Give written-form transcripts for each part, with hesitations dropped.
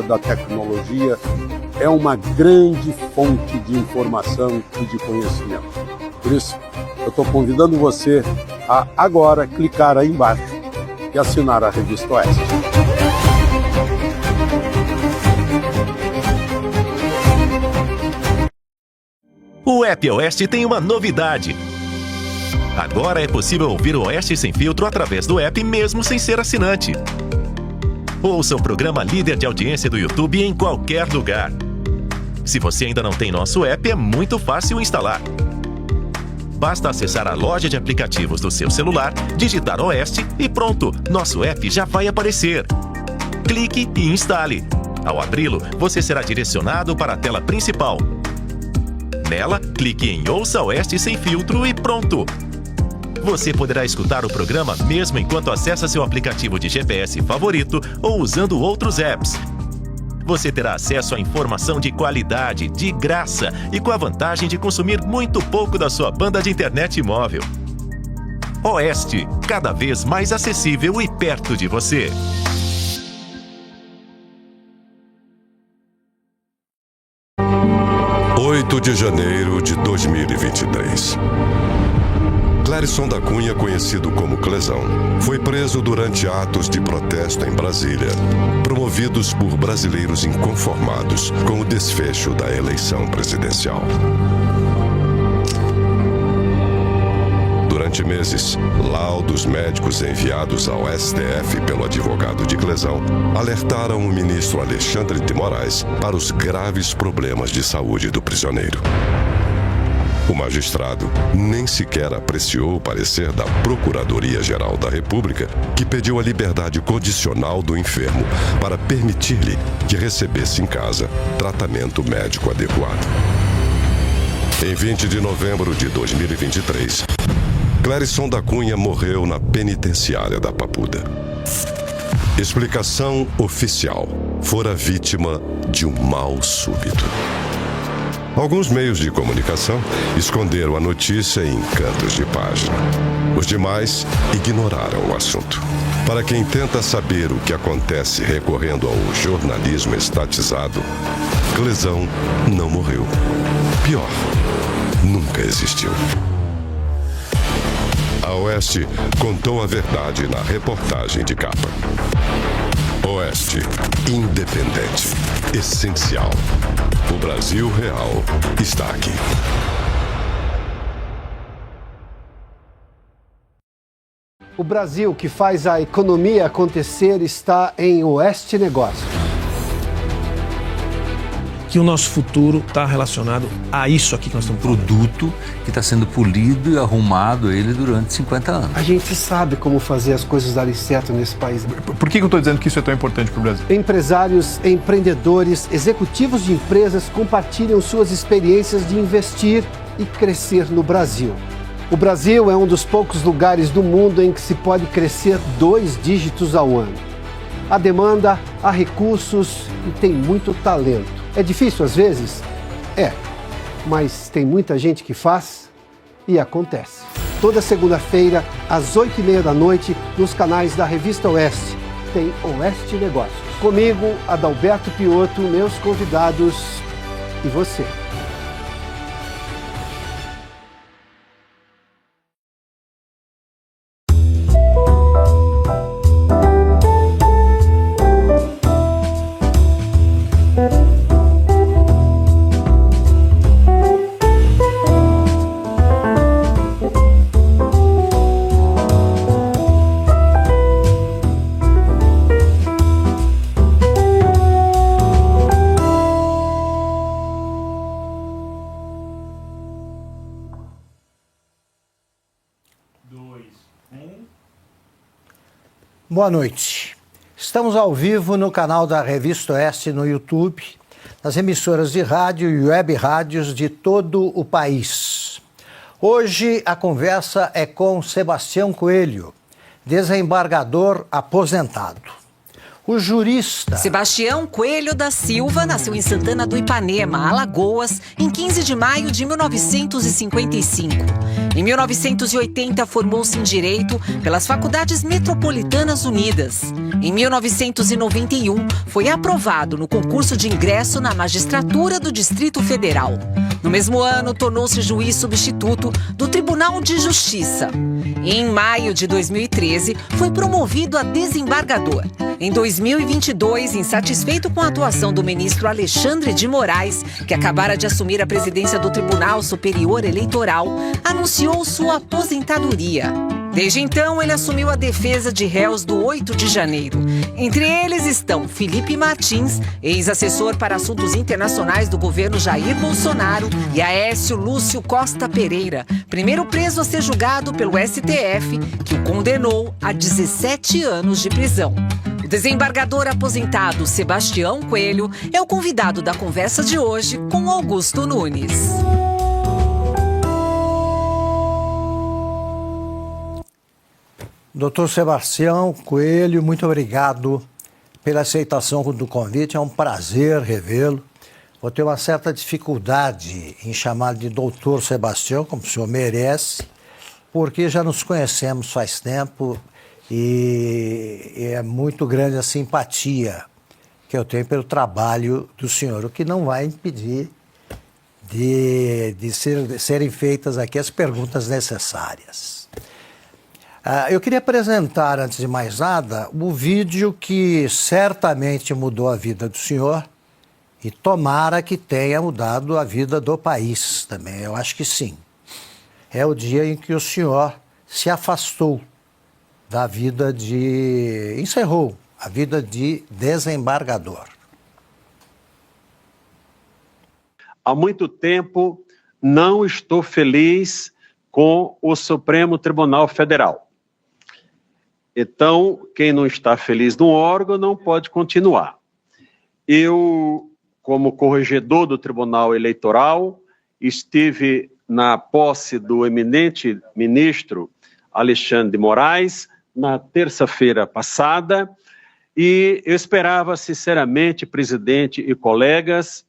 da tecnologia, é uma grande fonte de informação e de conhecimento. Por isso, eu estou convidando você a agora clicar aí embaixo e assinar a Revista Oeste. O App Oeste tem uma novidade. Agora é possível ouvir o Oeste Sem Filtro através do app mesmo sem ser assinante. Ouça o programa líder de audiência do YouTube em qualquer lugar. Se você ainda não tem nosso app, é muito fácil instalar. Basta acessar a loja de aplicativos do seu celular, digitar Oeste e pronto, nosso app já vai aparecer. Clique e instale. Ao abri-lo, você será direcionado para a tela principal. Nela, clique em Ouça Oeste Sem Filtro e pronto! Você poderá escutar o programa mesmo enquanto acessa seu aplicativo de GPS favorito ou usando outros apps. Você terá acesso a informação de qualidade, de graça e com a vantagem de consumir muito pouco da sua banda de internet móvel. Oeste, cada vez mais acessível e perto de você. De janeiro de 2023. Clérisson da Cunha, conhecido como Clezão, foi preso durante atos de protesto em Brasília, promovidos por brasileiros inconformados com o desfecho da eleição presidencial. Durante meses, laudos médicos enviados ao STF pelo advogado de Clezão alertaram o ministro Alexandre de Moraes para os graves problemas de saúde do prisioneiro. O magistrado nem sequer apreciou o parecer da Procuradoria-Geral da República, que pediu a liberdade condicional do enfermo para permitir-lhe que recebesse em casa tratamento médico adequado. Em 20 de novembro de 2023, Clérisson da Cunha morreu na penitenciária da Papuda. Explicação oficial: fora vítima de um mal súbito. Alguns meios de comunicação esconderam a notícia em cantos de página. Os demais ignoraram o assunto. Para quem tenta saber o que acontece recorrendo ao jornalismo estatizado, Clezão não morreu. Pior, nunca existiu. A Oeste contou a verdade na reportagem de capa. Oeste, independente, essencial. O Brasil real está aqui. O Brasil que faz a economia acontecer está em Oeste Negócios. Que o nosso futuro está relacionado a isso aqui que nós estamos falando. Produto que está sendo polido e arrumado ele durante 50 anos. A gente sabe como fazer as coisas darem certo nesse país. Por que eu estou dizendo que isso é tão importante para o Brasil? Empresários, empreendedores, executivos de empresas compartilham suas experiências de investir e crescer no Brasil. O Brasil é um dos poucos lugares do mundo em que se pode crescer 2 dígitos ao ano. Há demanda, há recursos e tem muito talento. É difícil às vezes? É, mas tem muita gente que faz e acontece. Toda segunda-feira, às 8h30 da noite, nos canais da Revista Oeste, tem Oeste Negócios. Comigo, Adalberto Piotto, meus convidados e você. Boa noite. Estamos ao vivo no canal da Revista Oeste no YouTube, nas emissoras de rádio e web rádios de todo o país. Hoje a conversa é com Sebastião Coelho, desembargador aposentado. O jurista Sebastião Coelho da Silva nasceu em Santana do Ipanema, Alagoas, em 15 de maio de 1955. Em 1980, formou-se em Direito pelas Faculdades Metropolitanas Unidas. Em 1991, foi aprovado no concurso de ingresso na magistratura do Distrito Federal. No mesmo ano, tornou-se juiz substituto do Tribunal de Justiça. Em maio de 2013, foi promovido a desembargador. Em 2022, insatisfeito com a atuação do ministro Alexandre de Moraes, que acabara de assumir a presidência do Tribunal Superior Eleitoral, anunciou sua aposentadoria. Desde então, ele assumiu a defesa de réus do 8 de janeiro. Entre eles estão Felipe Martins, ex-assessor para assuntos internacionais do governo Jair Bolsonaro, e Aécio Lúcio Costa Pereira, primeiro preso a ser julgado pelo STF, que o condenou a 17 anos de prisão. O desembargador aposentado Sebastião Coelho é o convidado da conversa de hoje com Augusto Nunes. Doutor Sebastião Coelho, muito obrigado pela aceitação do convite. É um prazer revê-lo. Vou ter uma certa dificuldade em chamar de doutor Sebastião, como o senhor merece, porque já nos conhecemos faz tempo e é muito grande a simpatia que eu tenho pelo trabalho do senhor, o que não vai impedir de serem feitas aqui as perguntas necessárias. Eu queria apresentar, antes de mais nada, o vídeo que certamente mudou a vida do senhor e tomara que tenha mudado a vida do país também. Eu acho que sim. É o dia em que o senhor se afastou da vida encerrou a vida de desembargador. Há muito tempo não estou feliz com o Supremo Tribunal Federal. Então, quem não está feliz no órgão não pode continuar. Eu, como corregedor do Tribunal Eleitoral, estive na posse do eminente ministro Alexandre de Moraes na terça-feira passada e eu esperava, sinceramente, presidente e colegas,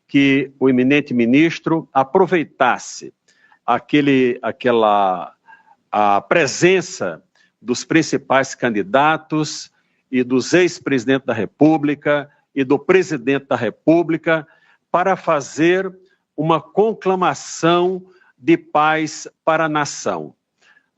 que o eminente ministro aproveitasse a presença dos principais candidatos e dos ex-presidentes da República e do presidente da República para fazer uma conclamação de paz para a nação.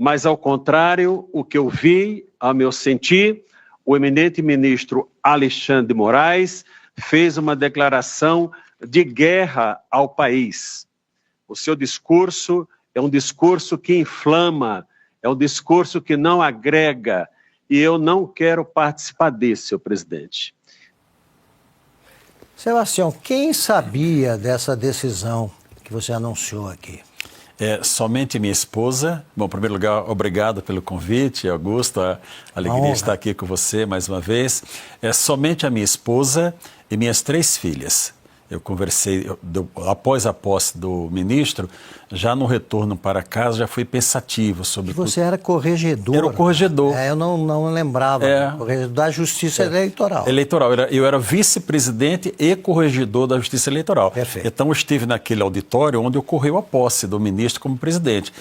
Mas, ao contrário, o que eu vi, ao meu sentir, o eminente ministro Alexandre de Moraes fez uma declaração de guerra ao país. O seu discurso é um discurso que inflama, é um discurso que não agrega, e eu não quero participar desse, senhor presidente. Sebastião, quem sabia dessa decisão que você anunciou aqui? Somente minha esposa. Bom, em primeiro lugar, obrigado pelo convite, Augusto, a alegria de estar aqui com você mais uma vez. Somente a minha esposa e minhas 3 filhas. Eu conversei, após a posse do ministro, já no retorno para casa, já fui pensativo sobre... Você era corregedor. Era o corregedor. Eu não lembrava. Corregedor da Justiça Eleitoral. Eu era vice-presidente e corregedor da Justiça Eleitoral. Perfeito. Então, eu estive naquele auditório onde ocorreu a posse do ministro como presidente.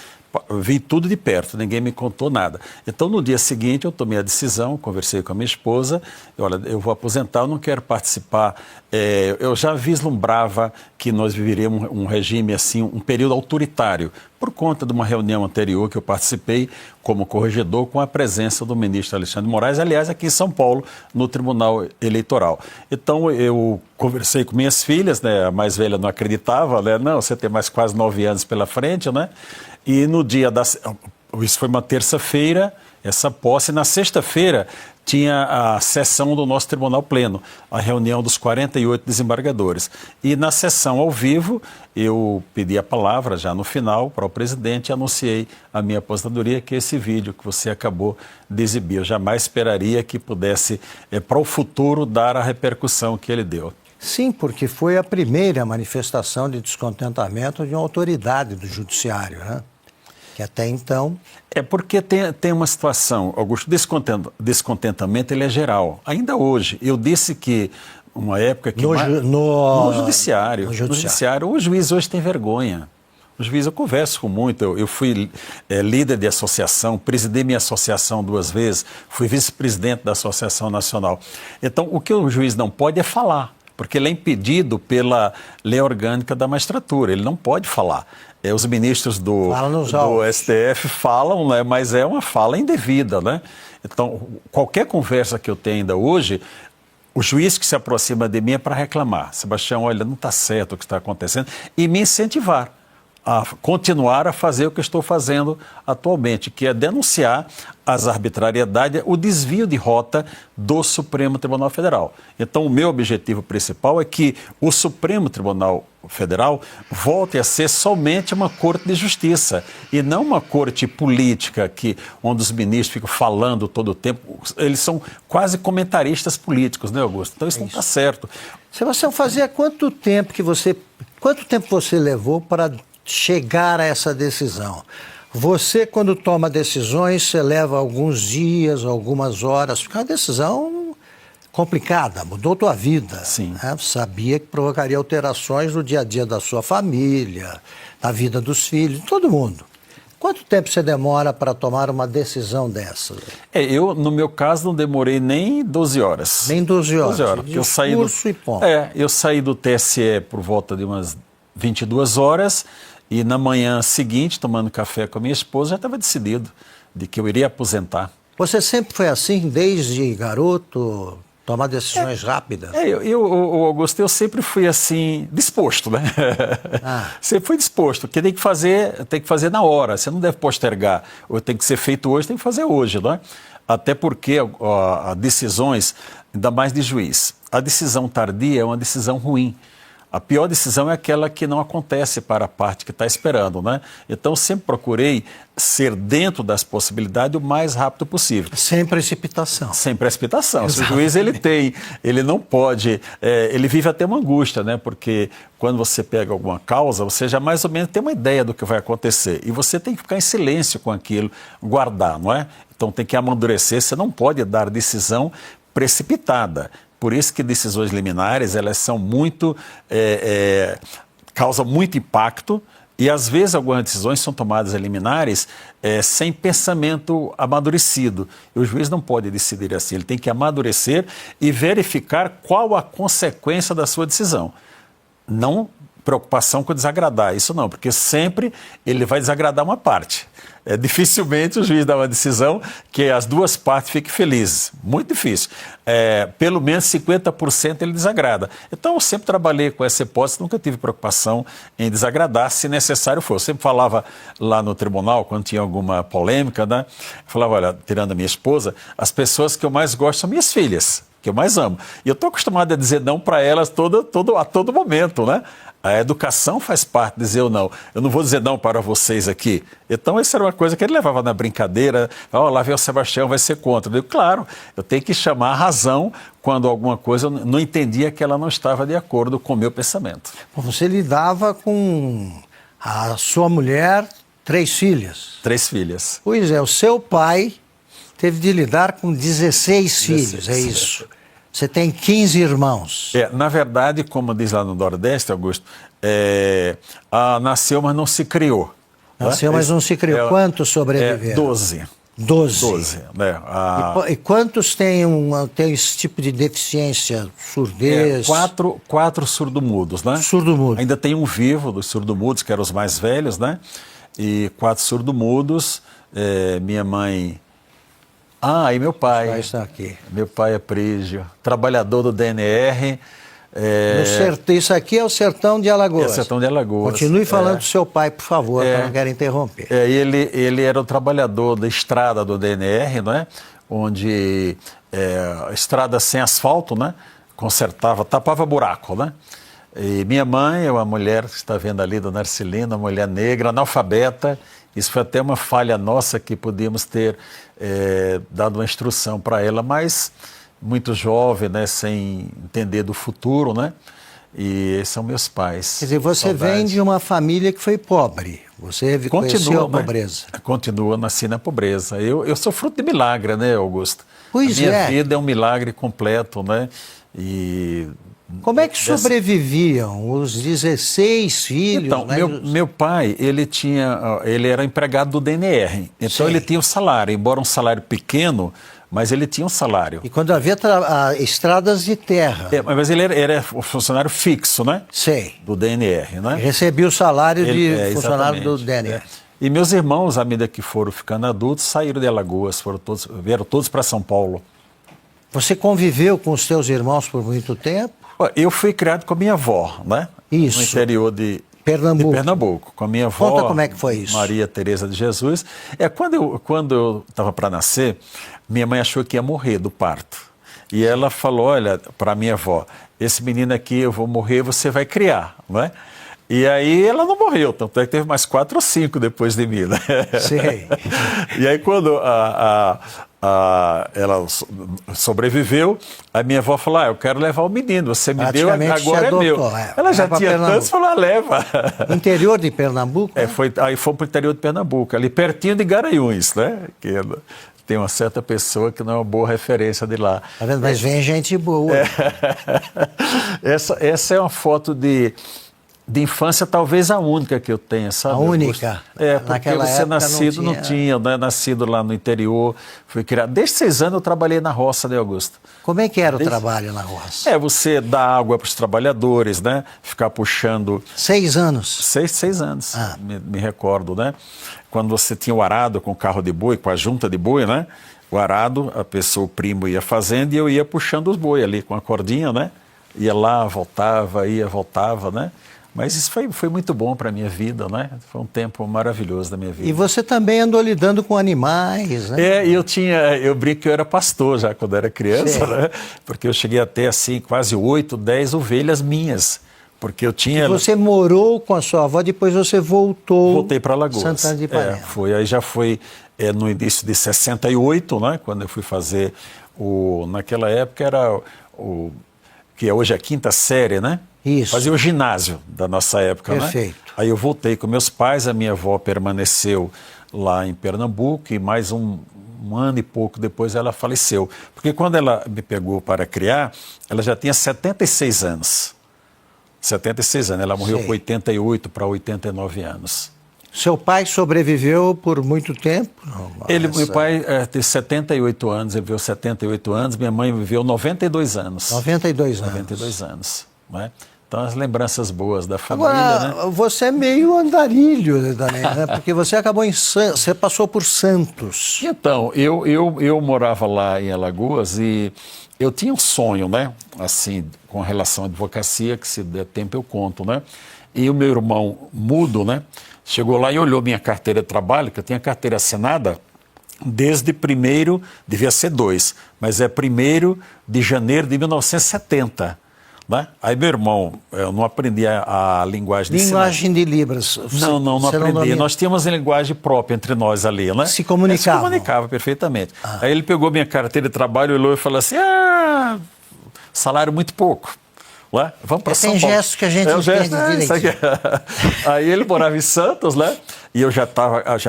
Vi tudo de perto, ninguém me contou nada. Então, no dia seguinte, eu tomei a decisão, conversei com a minha esposa, olha, eu vou aposentar, eu não quero participar. Eu já vislumbrava que nós viveríamos um regime assim, um período autoritário, por conta de uma reunião anterior que eu participei como corregedor com a presença do ministro Alexandre de Moraes, aliás, aqui em São Paulo, no Tribunal Eleitoral. Então, eu conversei com minhas filhas, né, a mais velha não acreditava, né, não, você tem mais quase 9 anos pela frente, né? E no dia isso foi uma terça-feira, essa posse. Na sexta-feira tinha a sessão do nosso Tribunal Pleno, a reunião dos 48 desembargadores. E na sessão ao vivo, eu pedi a palavra já no final para o presidente e anunciei a minha aposentadoria, que é esse vídeo que você acabou de exibir. Eu jamais esperaria que pudesse, para o futuro, dar a repercussão que ele deu. Sim, porque foi a primeira manifestação de descontentamento de uma autoridade do judiciário, né? que até então... É porque tem uma situação, Augusto, descontentamento ele é geral. Ainda hoje, eu disse que uma época que... No judiciário. No judiciário. O juiz hoje tem vergonha. O juiz, eu converso com muito, eu fui líder de associação, presidi minha associação 2 vezes, fui vice-presidente da Associação Nacional. Então, o que o juiz não pode é falar, porque ele é impedido pela lei orgânica da magistratura, ele não pode falar. Os ministros do STF falam, né, mas é uma fala indevida, né? Então, qualquer conversa que eu tenho ainda hoje, o juiz que se aproxima de mim é para reclamar. Sebastião, olha, não está certo o que está acontecendo, e me incentivar a continuar a fazer o que estou fazendo atualmente, que é denunciar as arbitrariedades, o desvio de rota do Supremo Tribunal Federal. Então, o meu objetivo principal é que o Supremo Tribunal Federal volte a ser somente uma corte de justiça e não uma corte política onde os ministros ficam falando todo o tempo. Eles são quase comentaristas políticos, né, Augusto? Então, isso não está certo. Sebastião, fazia quanto tempo você levou para chegar a essa decisão? Você, quando toma decisões, você leva alguns dias, algumas horas, porque é uma decisão complicada, mudou tua vida. Sim. Né? Sabia que provocaria alterações no dia a dia da sua família, na vida dos filhos, de todo mundo. Quanto tempo você demora para tomar uma decisão dessa? Eu, no meu caso, não demorei nem 12 horas. Nem 12 horas. 12 horas. Eu saí do TSE por volta de umas 22 horas e na manhã seguinte, tomando café com a minha esposa, já estava decidido de que eu iria aposentar. Você sempre foi assim, desde garoto, tomar decisões rápidas? Augusto, eu sempre fui assim, disposto, né? Sempre fui disposto, porque tem que fazer na hora, você não deve postergar. Ou tem que ser feito hoje, tem que fazer hoje, não é? Até porque decisões, ainda mais de juiz, a decisão tardia é uma decisão ruim. A pior decisão é aquela que não acontece para a parte que está esperando, né? Então, sempre procurei ser dentro das possibilidades o mais rápido possível. Sem precipitação. Sem precipitação. Se o juiz ele não pode, ele vive até uma angústia, né? Porque quando você pega alguma causa, você já mais ou menos tem uma ideia do que vai acontecer. E você tem que ficar em silêncio com aquilo, guardar, não é? Então, tem que amadurecer, você não pode dar decisão precipitada. Por isso que decisões liminares, elas são muito, causam muito impacto e às vezes algumas decisões são tomadas liminares sem pensamento amadurecido. E o juiz não pode decidir assim, ele tem que amadurecer e verificar qual a consequência da sua decisão. Não preocupação com desagradar, isso não, porque sempre ele vai desagradar uma parte. Dificilmente o juiz dá uma decisão que as duas partes fiquem felizes. Muito difícil. Pelo menos 50% ele desagrada. Então eu sempre trabalhei com essa hipótese, nunca tive preocupação em desagradar, se necessário for. Eu sempre falava lá no tribunal, quando tinha alguma polêmica, né? Eu falava, olha, tirando a minha esposa, as pessoas que eu mais gosto são minhas filhas, que eu mais amo. E eu estou acostumado a dizer não para elas a todo momento, né? A educação faz parte de dizer ou não. Eu não vou dizer não para vocês aqui. Então, essa era uma coisa que ele levava na brincadeira. Lá vem o Sebastião, vai ser contra. Eu digo, claro, eu tenho que chamar a razão quando alguma coisa eu não entendia que ela não estava de acordo com o meu pensamento. Você lidava com a sua mulher, 3 filhas. 3 filhas. Pois é, o seu pai teve de lidar com 16 filhos, é isso? Você tem 15 irmãos. Na verdade, como diz lá no Nordeste, Augusto, nasceu, mas não se criou. Nasceu, mas não se criou. Quantos sobreviveram? 12. 12. Né? E quantos têm esse tipo de deficiência, surdez? 4 surdo-mudos, né? Surdo-mudo. Ainda tem um vivo dos surdo-mudos, que eram os mais velhos, né? E 4 surdo-mudos. Minha mãe... e meu pai. Meu pai está aqui. Meu pai é Prígio, trabalhador do DNR. Isso aqui é o sertão de Alagoas. É o sertão de Alagoas. Continue falando do seu pai, por favor, que eu não quero interromper. Ele era o trabalhador da estrada do DNR, né? Onde estrada sem asfalto, né? Consertava, tapava buraco, né? E minha mãe é uma mulher que está vendo ali, dona Arcelina, uma mulher negra, analfabeta. Isso foi até uma falha nossa que podíamos ter dado uma instrução para ela, mas muito jovem, né, sem entender do futuro, né? E esses são meus pais. Quer dizer, você Saudades. vem de uma família que foi pobre. Você conheceu a pobreza. Continua, nasci na pobreza. Eu sou fruto de milagre, né, Augusto? Pois a minha vida é um milagre completo, né? E como é que sobreviviam os 16 filhos? Então, né? meu pai, ele era empregado do DNR. Então, ele tinha um salário, embora um salário pequeno, mas ele tinha um salário. E quando havia estradas de terra. Mas ele era um funcionário fixo, né? Sei. Do DNR, né? Recebia o salário de funcionário do DNR. E meus irmãos, à medida que foram ficando adultos, saíram de Alagoas, vieram todos para São Paulo. Você conviveu com os seus irmãos por muito tempo? Eu fui criado com a minha avó, né? Isso. No interior de Pernambuco, com a minha avó. Conta como é que foi isso. Maria Tereza de Jesus. Quando eu estava para nascer, minha mãe achou que ia morrer do parto. E ela falou, olha, para minha avó, esse menino aqui eu vou morrer, você vai criar, não é? E aí ela não morreu, tanto é que teve mais 4 ou 5 depois de mim, né? Sei. E aí quando ela sobreviveu, a minha avó falou, eu quero levar o menino, você me deu, agora é meu. Ela já tinha tantos, falou, leva. Interior de Pernambuco? Aí fomos para o interior de Pernambuco, ali pertinho de Garanhuns, né? Que tem uma certa pessoa que não é uma boa referência de lá. Tá vendo? Mas vem gente boa. Essa é uma foto de infância, talvez a única que eu tenha, sabe? A única? Porque naquela você época nascido não tinha, né? Nascido lá no interior, fui criado. Desde 6 anos eu trabalhei na roça, né, Augusto? Como é que era o trabalho na roça? Você dar água para os trabalhadores, né? Ficar puxando... 6 anos? 6 anos, me recordo, né? Quando você tinha o arado com o carro de boi, com a junta de boi, né? O arado, o primo ia fazendo e eu ia puxando os boi ali com a cordinha, né? Ia lá, voltava, né? Mas isso foi muito bom para a minha vida, né? Foi um tempo maravilhoso da minha vida. E você também andou lidando com animais, né? Eu brinco que eu era pastor já quando era criança, né? Porque eu cheguei a ter, assim, quase 8, 10 ovelhas minhas. Porque eu tinha... E você morou com a sua avó, depois você voltou... Voltei para Alagoas. Santana de Ipanema. Aí já foi no início de 68, né? Quando eu fui fazer naquela época era que hoje é a 5ª série, né? Isso. Fazia o ginásio da nossa época, Perfeito. Né? Aí eu voltei com meus pais, a minha avó permaneceu lá em Pernambuco e mais um ano e pouco depois ela faleceu. Porque quando ela me pegou para criar, ela já tinha 76 anos. 76 anos, ela morreu com 88 para 89 anos. Seu pai sobreviveu por muito tempo? Meu pai teve 78 anos, ele viveu 78 anos, minha mãe viveu 92 anos. 92 anos. 92 anos, né? Então, as lembranças boas da família, agora, né? Você é meio andarilho também, né? Porque você acabou em Santos, você passou por Santos. Então, eu morava lá em Alagoas e eu tinha um sonho, né? Assim, com relação à advocacia, que se der tempo eu conto, né? E o meu irmão mudo, né? Chegou lá e olhou minha carteira de trabalho, que eu tinha carteira assinada desde 1º, devia ser 2, mas é 1º de janeiro de 1970. Né? Aí meu irmão, eu não aprendi a linguagem de sinais. Linguagem de Libras. Não aprendi. Nós tínhamos a linguagem própria entre nós ali, né? Se comunicava. Se comunicava perfeitamente. Aí ele pegou minha carteira de trabalho, olhou e falou assim, salário muito pouco. Ué? Vamos para São Paulo. Tem gestos que a gente entende direitinho. Aí ele morava em Santos, né? E eu já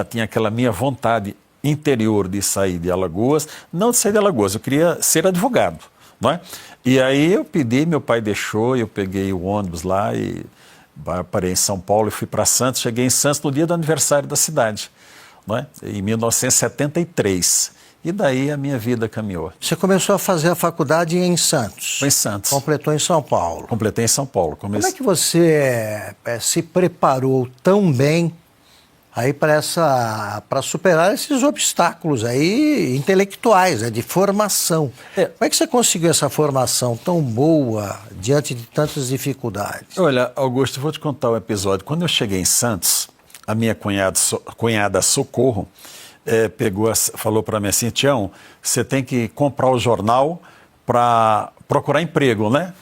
tinha aquela minha vontade interior de sair de Alagoas, não de sair de Alagoas, eu queria ser advogado, não é? E aí eu pedi, meu pai deixou, eu peguei o ônibus lá e parei em São Paulo e fui para Santos. Cheguei em Santos no dia do aniversário da cidade, não é? Em 1973. E daí a minha vida caminhou. Você começou a fazer a faculdade em Santos? Foi em Santos. Completou em São Paulo? Completei em São Paulo. Como é que você se preparou tão bem aí para superar esses obstáculos aí intelectuais, de formação? Como é que você conseguiu essa formação tão boa diante de tantas dificuldades? Olha, Augusto, eu vou te contar um episódio. Quando eu cheguei em Santos, a minha cunhada Socorro falou para mim assim, Tião, você tem que comprar o jornal para procurar emprego, né?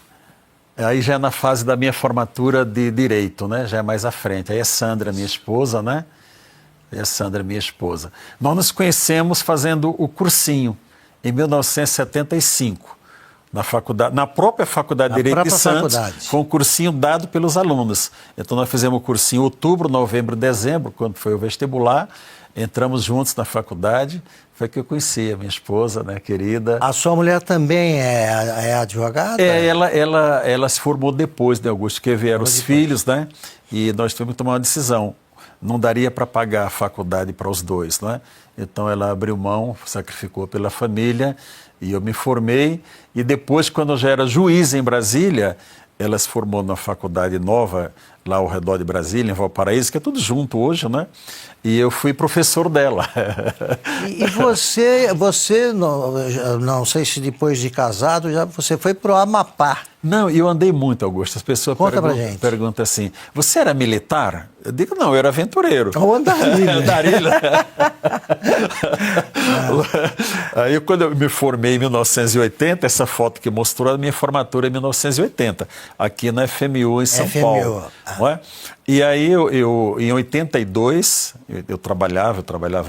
Aí já é na fase da minha formatura de Direito, né? Já é mais à frente. Aí é Sandra, minha esposa, né? Nós nos conhecemos fazendo o cursinho em 1975. Na faculdade, na própria Faculdade de Direito de Santos, foi um cursinho dado pelos alunos. Então nós fizemos o cursinho em outubro, novembro, dezembro, quando foi o vestibular, entramos juntos na faculdade, foi que eu conheci a minha esposa, né, querida. A sua mulher também é advogada? Ela se formou depois de Augusto, que vieram os filhos, né, e nós tivemos que tomar uma decisão. Não daria para pagar a faculdade para os dois, né? Então ela abriu mão, sacrificou pela família, e eu me formei. E depois, quando eu já era juiz em Brasília, ela se formou na faculdade nova, lá ao redor de Brasília, em Valparaíso, que é tudo junto hoje, né? E eu fui professor dela. E você não sei se depois de casado, já você foi para o Amapá. Não, eu andei muito, Augusto. As pessoas perguntam assim, você era militar? Eu digo, não, eu era aventureiro. Ou andarilha. Andarilha. Aí, quando eu me formei em 1980, essa foto que mostrou a minha formatura em 1980, aqui na FMU, em São Paulo. Não é? E aí, em 82, eu trabalhava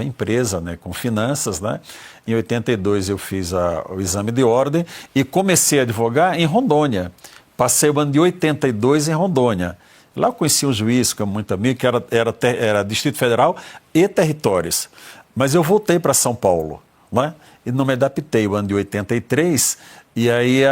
em empresa, né, com finanças, né? Em 82 eu fiz o exame de ordem e comecei a advogar em Rondônia. Passei o ano de 82 em Rondônia. Lá eu conheci um juiz, que é muito amigo, que era Distrito Federal e Territórios. Mas eu voltei para São Paulo, né? E não me adaptei o ano de 83, e aí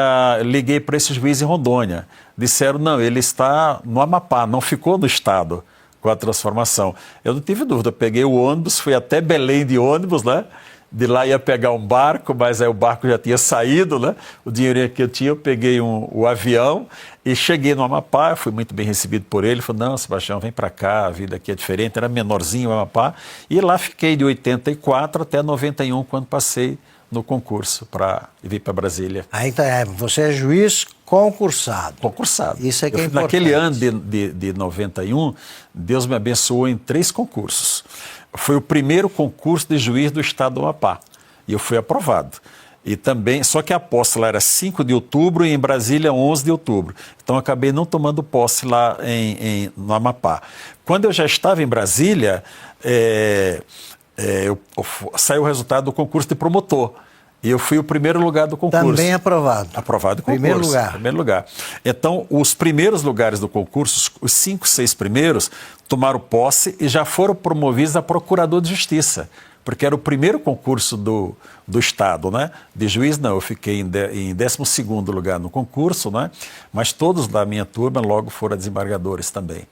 liguei para esse juiz em Rondônia. Disseram, não, ele está no Amapá, não ficou no estado com a transformação. Eu não tive dúvida, eu peguei o ônibus, fui até Belém de ônibus, né? De lá ia pegar um barco, mas aí o barco já tinha saído, né? O dinheiro que eu tinha, eu peguei o avião e cheguei no Amapá, fui muito bem recebido por ele. Ele falou, não, Sebastião, vem para cá, a vida aqui é diferente. Era menorzinho o Amapá. E lá fiquei de 84 até 91, quando passei no concurso para vir para Brasília. Aí você é juiz concursado. Concursado. Isso é que é importante. Naquele ano de 91, Deus me abençoou em 3 concursos. Foi o primeiro concurso de juiz do estado do Amapá. E eu fui aprovado. E também, só que a posse lá era 5 de outubro e em Brasília 11 de outubro. Então eu acabei não tomando posse lá no Amapá. Quando eu já estava em Brasília, saiu o resultado do concurso de promotor. E eu fui o primeiro lugar do concurso. Também aprovado. Aprovado com concurso. Primeiro lugar. Então, os primeiros lugares do concurso, os 5, 6 primeiros, tomaram posse e já foram promovidos a procurador de justiça. Porque era o primeiro concurso do estado, né? De juiz, não. Eu fiquei em 12º lugar no concurso, né? Mas todos da minha turma logo foram desembargadores também.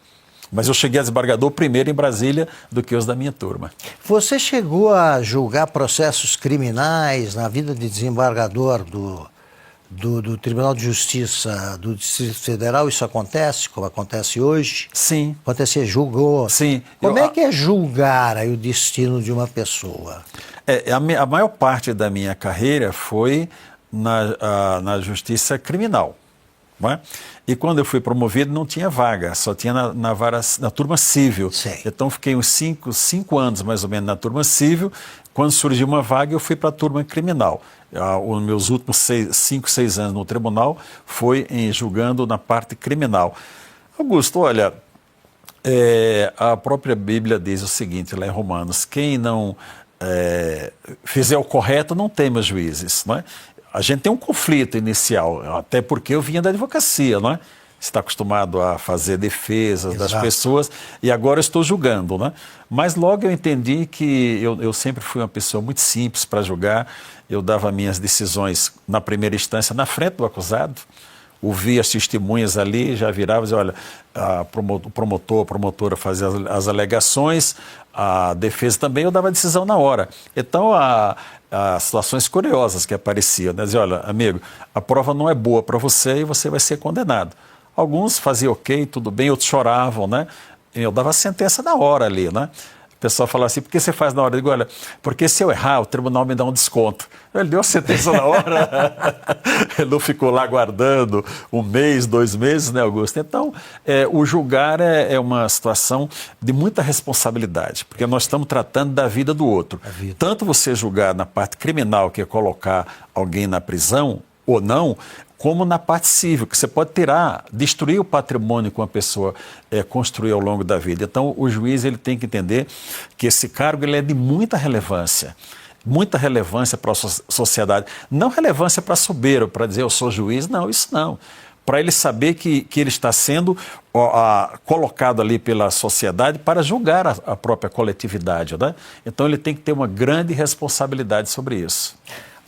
Mas eu cheguei a desembargador primeiro em Brasília do que os da minha turma. Você chegou a julgar processos criminais na vida de desembargador do Tribunal de Justiça do Distrito Federal? Isso acontece, como acontece hoje? Sim. Quando você julgou? Sim. Como é que é julgar aí o destino de uma pessoa? A maior parte da minha carreira foi na Justiça Criminal. Não é? E quando eu fui promovido não tinha vaga, só tinha na turma civil. Sim. Então fiquei uns 5 anos mais ou menos na turma civil. Quando surgiu uma vaga eu fui para a turma criminal. Os meus últimos 5, 6 anos no tribunal foi julgando na parte criminal. Augusto, olha, a própria Bíblia diz o seguinte lá em Romanos, quem não fizer o correto não teme os juízes, não é? A gente tem um conflito inicial, até porque eu vinha da advocacia, não é? Você está acostumado a fazer defesas das pessoas e agora eu estou julgando, né? Mas logo eu entendi que eu sempre fui uma pessoa muito simples para julgar. Eu dava minhas decisões na primeira instância na frente do acusado, ouvia as testemunhas ali, já virava e dizia, olha, o promotor, a promotora fazia as alegações, a defesa também, eu dava a decisão na hora. Então, as situações curiosas que apareciam, né? Dizia, olha, amigo, a prova não é boa para você e você vai ser condenado. Alguns faziam ok, tudo bem, outros choravam, né? Eu dava a sentença na hora ali, né? O pessoal falava assim, por que você faz na hora? Eu digo, olha, porque se eu errar, o tribunal me dá um desconto. Ele deu a sentença na hora. Ele não ficou lá guardando 1 mês, 2 meses, né, Augusto? Então, o julgar é uma situação de muita responsabilidade, porque nós estamos tratando da vida do outro. Tanto você julgar na parte criminal, que é colocar alguém na prisão ou não, como na parte civil, que você pode destruir o patrimônio que uma pessoa construiu ao longo da vida. Então, o juiz ele tem que entender que esse cargo ele é de muita relevância. muita relevância para a sociedade. Não relevância para soberbo, para dizer eu sou juiz, não, isso não. Para ele saber que ele está sendo colocado ali pela sociedade para julgar a própria coletividade, né? Então ele tem que ter uma grande responsabilidade sobre isso.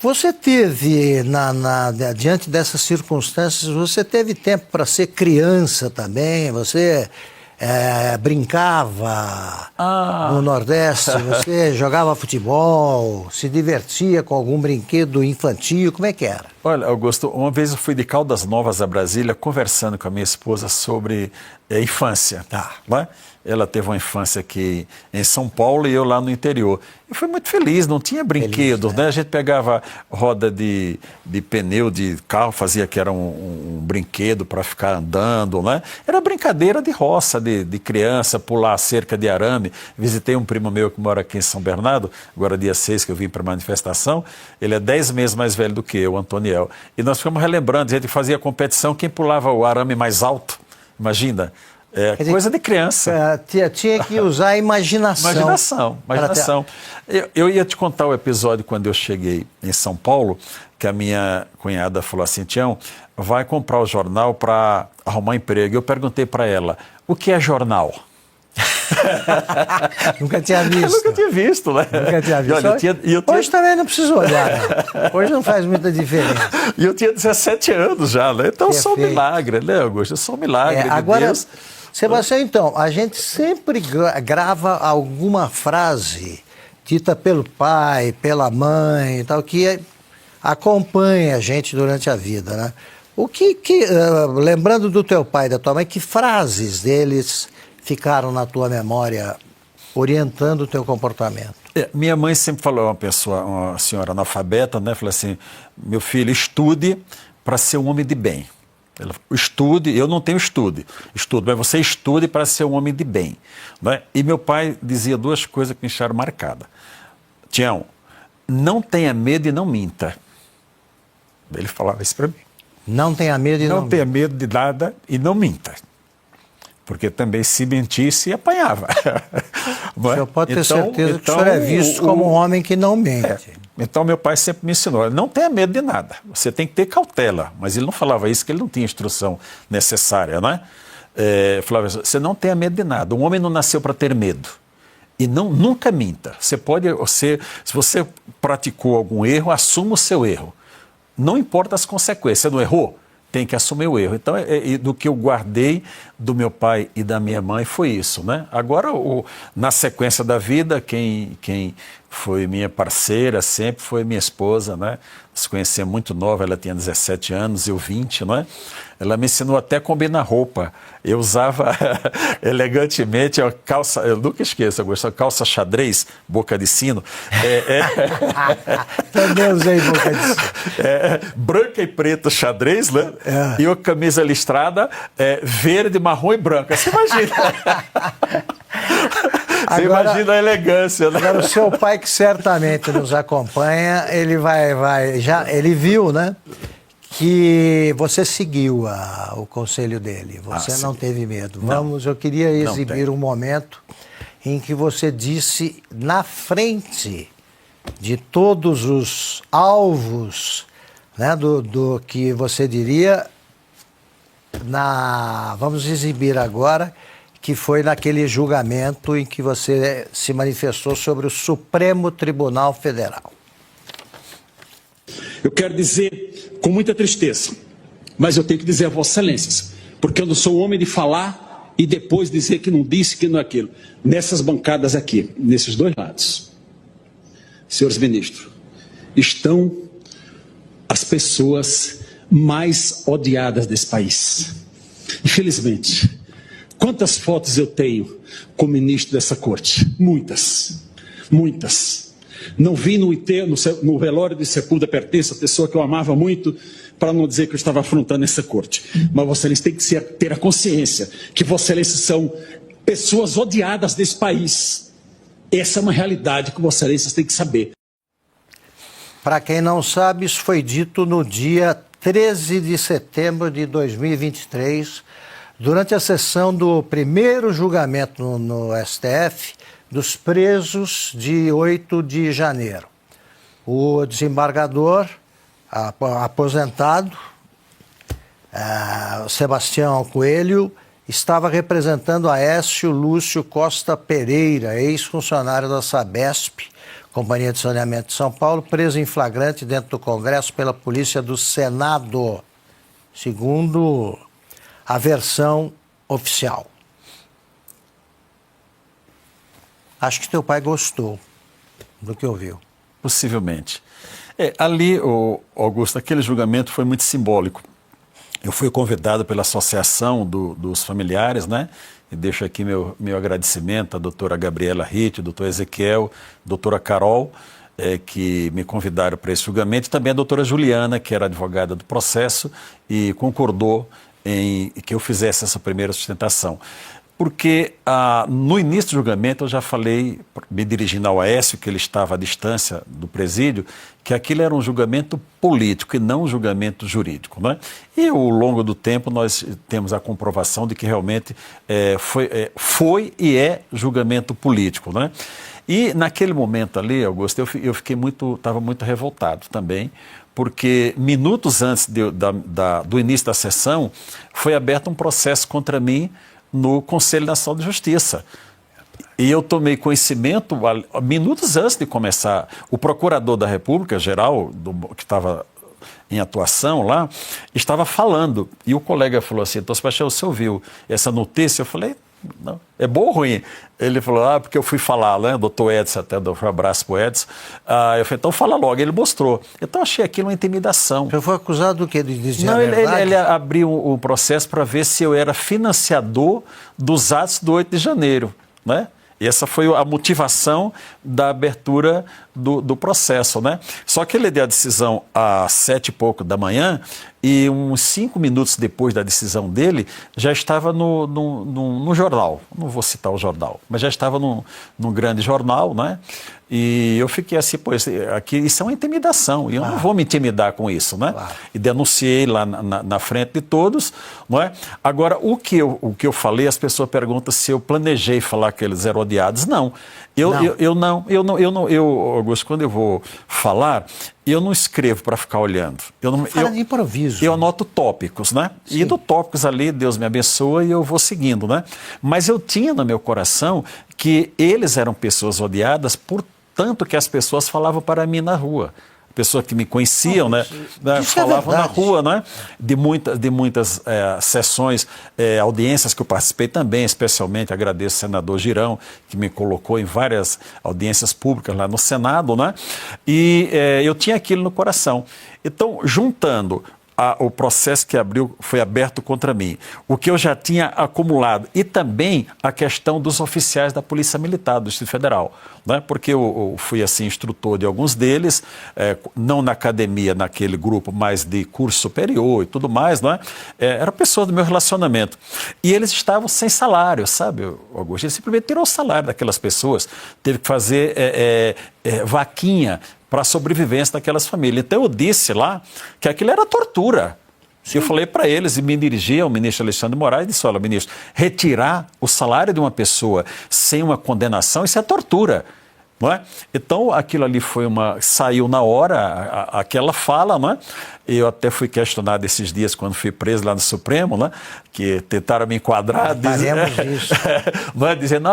Você teve, diante dessas circunstâncias, você teve tempo para ser criança também? Você brincava no Nordeste? Você jogava futebol? Se divertia com algum brinquedo infantil? Como é que era? Olha, Augusto, uma vez eu fui de Caldas Novas a Brasília conversando com a minha esposa sobre infância. Né? Ela teve uma infância aqui em São Paulo e eu lá no interior. E foi muito feliz, não tinha brinquedos, né? A gente pegava roda de pneu de carro, fazia que era um brinquedo para ficar andando, né? Era brincadeira de roça, de criança, pular a cerca de arame. Visitei um primo meu que mora aqui em São Bernardo, agora dia 6 que eu vim para a manifestação. Ele é 10 meses mais velho do que eu, Antoniel. E nós ficamos relembrando, a gente fazia competição, quem pulava o arame mais alto, imagina. Coisa de criança. Tinha que usar a imaginação. Imaginação. Eu ia te contar o episódio quando eu cheguei em São Paulo, que a minha cunhada falou assim, Tião, vai comprar o jornal para arrumar emprego. Eu perguntei para ela, o que é jornal? Nunca tinha visto. Eu nunca tinha visto, né? Nunca tinha visto. Olha, hoje também não preciso olhar, né? Hoje não faz muita diferença. E eu tinha 17 anos já, né? Então eu sou um milagre, né, Augusto? Eu sou um milagre de Deus. Sebastião, então, a gente sempre grava alguma frase dita pelo pai, pela mãe, tal, que acompanha a gente durante a vida, né? Lembrando do teu pai e da tua mãe, que frases deles ficaram na tua memória orientando o teu comportamento? Minha mãe sempre falou, uma senhora analfabeta, né? Falou assim, meu filho, estude para ser um homem de bem. Ela, estude, eu não tenho estudo, mas você estude para ser um homem de bem. Né? E meu pai dizia duas coisas que me deixaram marcada. Tião, não tenha medo e não minta. Ele falava isso para mim. Não tenha medo e não minta. Não tenha medo de nada e não minta. Porque também se mentisse, apanhava. O senhor pode ter certeza que o senhor é visto como um homem que não mente. Então, meu pai sempre me ensinou, não tenha medo de nada, você tem que ter cautela. Mas ele não falava isso, porque ele não tinha instrução necessária, né? Falava assim, você não tenha medo de nada, um homem não nasceu para ter medo. E nunca minta. Se você praticou algum erro, assuma o seu erro. Não importa as consequências, você não errou? Tem que assumir o erro. Então, do que eu guardei do meu pai e da minha mãe foi isso, né? Agora, na sequência da vida, quem foi minha parceira sempre foi minha esposa, né? Se conhecia muito nova, ela tinha 17 anos, eu 20, não é? Ela me ensinou até a combinar roupa. Eu usava elegantemente a calça, eu nunca esqueço, a calça xadrez, boca de sino. Também usei boca de sino. Branca e preta xadrez, né? E a camisa listrada verde, marrom e branca. Você imagina? Você imagina a elegância, né? Agora, o seu pai, que certamente nos acompanha, ele viu, né? Que você seguiu o conselho dele, você não teve medo. Eu queria exibir um momento em que você disse na frente de todos os alvos, né, do que você diria, vamos exibir agora, que foi naquele julgamento em que você se manifestou sobre o Supremo Tribunal Federal. Eu quero dizer com muita tristeza, mas eu tenho que dizer a Vossas Excelências, porque eu não sou homem de falar e depois dizer que não disse, que não é aquilo. Nessas bancadas aqui, nesses dois lados, senhores ministros, estão as pessoas mais odiadas desse país. Infelizmente, quantas fotos eu tenho como ministro dessa corte? Muitas, muitas. Não vi no velório de sepultura da pertença, a pessoa que eu amava muito, para não dizer que eu estava afrontando essa corte. Mas Vossa Excelência tem que ter a consciência que Vossa Excelência são pessoas odiadas desse país. Essa é uma realidade que Vossa Excelência tem que saber. Para quem não sabe, isso foi dito no dia 13 de setembro de 2023, durante a sessão do primeiro julgamento no STF dos presos de 8 de janeiro. O desembargador aposentado, Sebastião Coelho, estava representando Aécio Lúcio Costa Pereira, ex-funcionário da Sabesp, Companhia de Saneamento de São Paulo, preso em flagrante dentro do Congresso pela Polícia do Senado, segundo a versão oficial. Acho que teu pai gostou do que ouviu. Possivelmente. Ali, Augusto, aquele julgamento foi muito simbólico. Eu fui convidado pela associação dos familiares, né? E deixo aqui meu agradecimento à doutora Gabriela Ritt, doutor Ezequiel, doutora Carol, que me convidaram para esse julgamento, e também a doutora Juliana, que era advogada do processo, e concordou em que eu fizesse essa primeira sustentação. Porque no início do julgamento eu já falei, me dirigindo ao Aécio, que ele estava à distância do presídio, que aquilo era um julgamento político e não um julgamento jurídico, né? E ao longo do tempo nós temos a comprovação de que realmente foi e é julgamento político, né? E naquele momento ali, Augusto, eu estava muito revoltado também, porque minutos antes do início da sessão foi aberto um processo contra mim no Conselho Nacional de Justiça. E eu tomei conhecimento, minutos antes de começar, o procurador da República Geral, que estava em atuação lá, estava falando. E o colega falou assim: então, Sebastião, você ouviu essa notícia? Eu falei: não, é bom ou ruim? Ele falou: porque eu fui falar, né? Doutor Edson, até dou um abraço para o Edson. Eu falei: então fala logo. Ele mostrou. Então achei aquilo uma intimidação. Você foi acusado do quê? De dizer não, a verdade? Ele abriu o processo para ver se eu era financiador dos atos do 8 de janeiro, né? E essa foi a motivação da abertura do processo, né? Só que ele deu a decisão às 7 e pouco da manhã e uns 5 minutos depois da decisão dele, já estava no jornal. Não vou citar o jornal, mas já estava num grande jornal, né? E eu fiquei assim, isso é uma intimidação, e eu não vou me intimidar com isso, né? Claro. E denunciei lá na frente de todos, não é? Agora, o que eu falei, as pessoas perguntam se eu planejei falar que eles eram odiados. Não. Eu não, Augusto, quando eu vou falar, eu não escrevo para ficar olhando. Fala de improviso. Eu anoto tópicos, né? Sim. E do tópicos ali, Deus me abençoa e eu vou seguindo, né? Mas eu tinha no meu coração que eles eram pessoas odiadas por tanto que as pessoas falavam para mim na rua. Pessoas que me conheciam, né? Falavam na rua, né? De muitas sessões, audiências que eu participei também, especialmente agradeço ao senador Girão, que me colocou em várias audiências públicas lá no Senado, né? E eu tinha aquilo no coração. Então, juntando o processo que foi aberto contra mim, o que eu já tinha acumulado e também a questão dos oficiais da Polícia Militar do Distrito Federal, né? Porque eu fui assim instrutor de alguns deles, não na academia, naquele grupo, mas de curso superior e tudo mais, não é? Era pessoa do meu relacionamento. E eles estavam sem salário, sabe, Augusto? Ele simplesmente tirou o salário daquelas pessoas, teve que fazer vaquinha para a sobrevivência daquelas famílias. Então eu disse lá que aquilo era tortura. Sim. Eu falei para eles e me dirigi ao ministro Alexandre de Moraes e disse: olha, ministro, retirar o salário de uma pessoa sem uma condenação, isso é tortura. Não é? Então aquilo ali saiu na hora, aquela fala, não é? Eu até fui questionado esses dias quando fui preso lá no Supremo, né? Que tentaram me enquadrar, dizendo,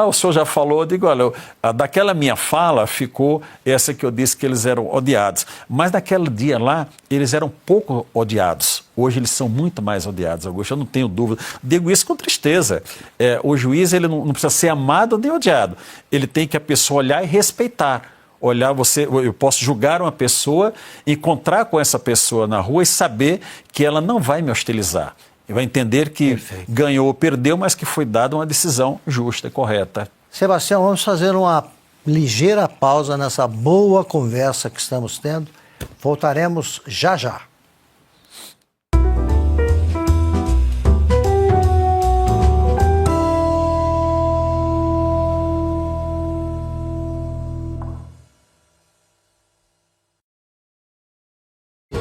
o senhor já falou. Eu digo, olha, daquela minha fala ficou essa que eu disse que eles eram odiados. Mas naquele dia lá, eles eram pouco odiados. Hoje eles são muito mais odiados, Augusto, eu não tenho dúvida. Digo isso com tristeza. O juiz ele não precisa ser amado nem odiado. Ele tem que a pessoa olhar e respeitar. Eu posso julgar uma pessoa, encontrar com essa pessoa na rua e saber que ela não vai me hostilizar. Vai entender que ganhou ou perdeu, mas que foi dada uma decisão justa e correta. Sebastião, vamos fazer uma ligeira pausa nessa boa conversa que estamos tendo. Voltaremos já já.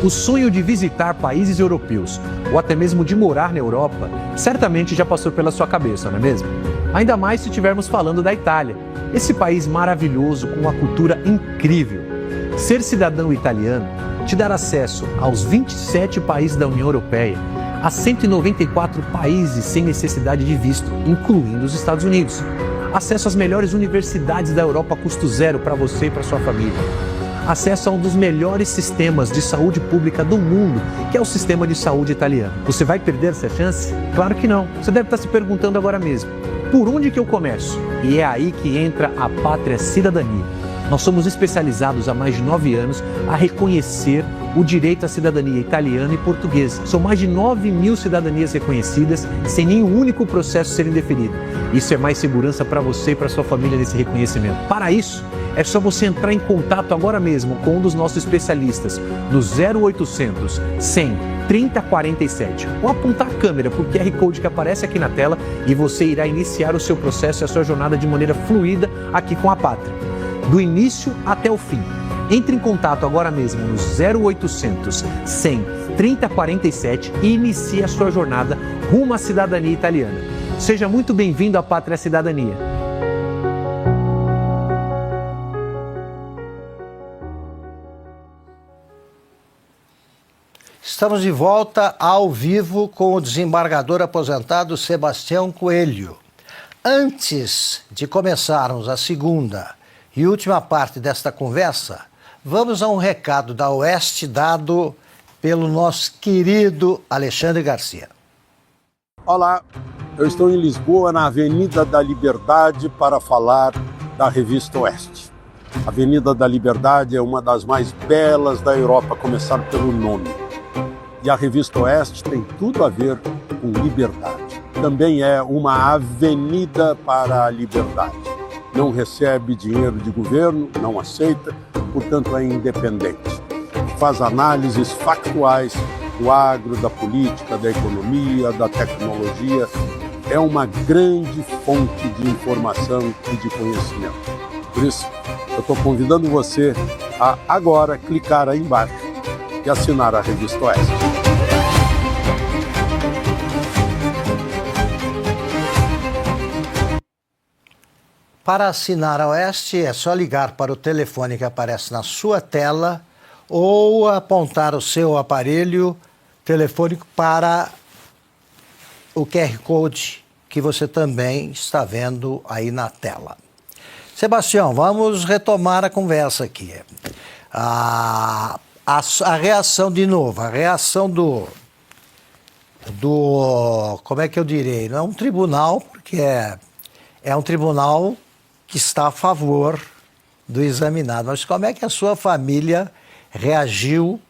O sonho de visitar países europeus, ou até mesmo de morar na Europa, certamente já passou pela sua cabeça, não é mesmo? Ainda mais se estivermos falando da Itália, esse país maravilhoso com uma cultura incrível. Ser cidadão italiano te dará acesso aos 27 países da União Europeia, a 194 países sem necessidade de visto, incluindo os Estados Unidos. Acesso às melhores universidades da Europa a custo zero para você e para sua família. Acesso a um dos melhores sistemas de saúde pública do mundo, que é o sistema de saúde italiano. Você vai perder essa chance? Claro que não. Você deve estar se perguntando agora mesmo, por onde que eu começo? E é aí que entra a Pátria Cidadania. Nós somos especializados há mais de 9 anos a reconhecer o direito à cidadania italiana e portuguesa. São mais de 9.000 cidadanias reconhecidas, sem nenhum único processo ser indeferido. Isso é mais segurança para você e para sua família nesse reconhecimento. Para isso, é só você entrar em contato agora mesmo com um dos nossos especialistas no 0800 100 3047 ou apontar a câmera para o QR Code que aparece aqui na tela e você irá iniciar o seu processo e a sua jornada de maneira fluida aqui com a Pátria, do início até o fim. Entre em contato agora mesmo no 0800 100 3047 e inicie a sua jornada rumo à cidadania italiana. Seja muito bem-vindo à Pátria Cidadania. Estamos de volta ao vivo com o desembargador aposentado Sebastião Coelho. Antes de começarmos a segunda e última parte desta conversa, vamos a um recado da Oeste dado pelo nosso querido Alexandre Garcia. Olá, eu estou em Lisboa, na Avenida da Liberdade, para falar da Revista Oeste. A Avenida da Liberdade é uma das mais belas da Europa, a começar pelo nome. E a Revista Oeste tem tudo a ver com liberdade. Também é uma avenida para a liberdade. Não recebe dinheiro de governo, não aceita, portanto é independente. Faz análises factuais do agro, da política, da economia, da tecnologia. É uma grande fonte de informação e de conhecimento. Por isso, eu estou convidando você a agora clicar aí embaixo e assinar a Revista Oeste. Para assinar a Oeste é só ligar para o telefone que aparece na sua tela ou apontar o seu aparelho telefônico para o QR Code que você também está vendo aí na tela. Sebastião, vamos retomar a conversa aqui. A reação de novo, a reação do como é que eu direi? Não é um tribunal, porque é um tribunal que está a favor do examinado. Mas como é que a sua família reagiu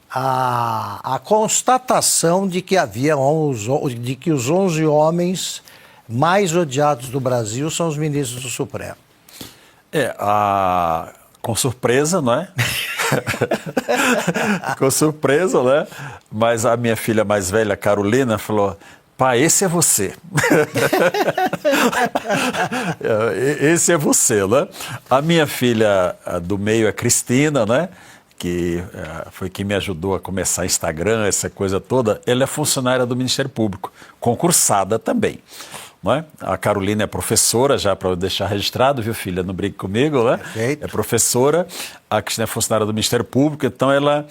à constatação de que de que os 11 homens mais odiados do Brasil são os ministros do Supremo? Com surpresa, não é? Com surpresa, né? Mas a minha filha mais velha, Carolina, falou: pai, esse é você. Esse é você, né? A minha filha do meio é Cristina, né? Que foi quem me ajudou a começar Instagram, essa coisa toda. Ela é funcionária do Ministério Público, concursada também. Não é? A Carolina é professora, já para deixar registrado, viu, filha? Não brigue comigo, né? Perfeito. É professora, a Cristina é funcionária do Ministério Público, então ela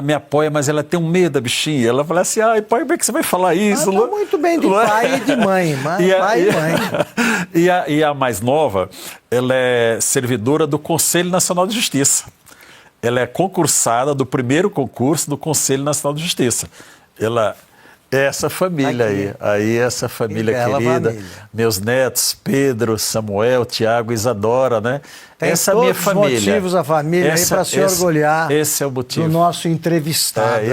me apoia, mas ela tem um medo da bichinha. Ela fala assim: ai, pai, como é que você vai falar isso? Tá muito bem de pai e de mãe, mas pai e mãe. E a mais nova, ela é servidora do Conselho Nacional de Justiça. Ela é concursada do primeiro concurso do Conselho Nacional de Justiça. Essa família aí, essa família querida, família. Meus netos, Pedro, Samuel, Tiago, Isadora, né? Tem essa todos minha família. Os motivos a família aí para se orgulhar. Esse é o motivo. Do nosso entrevistado.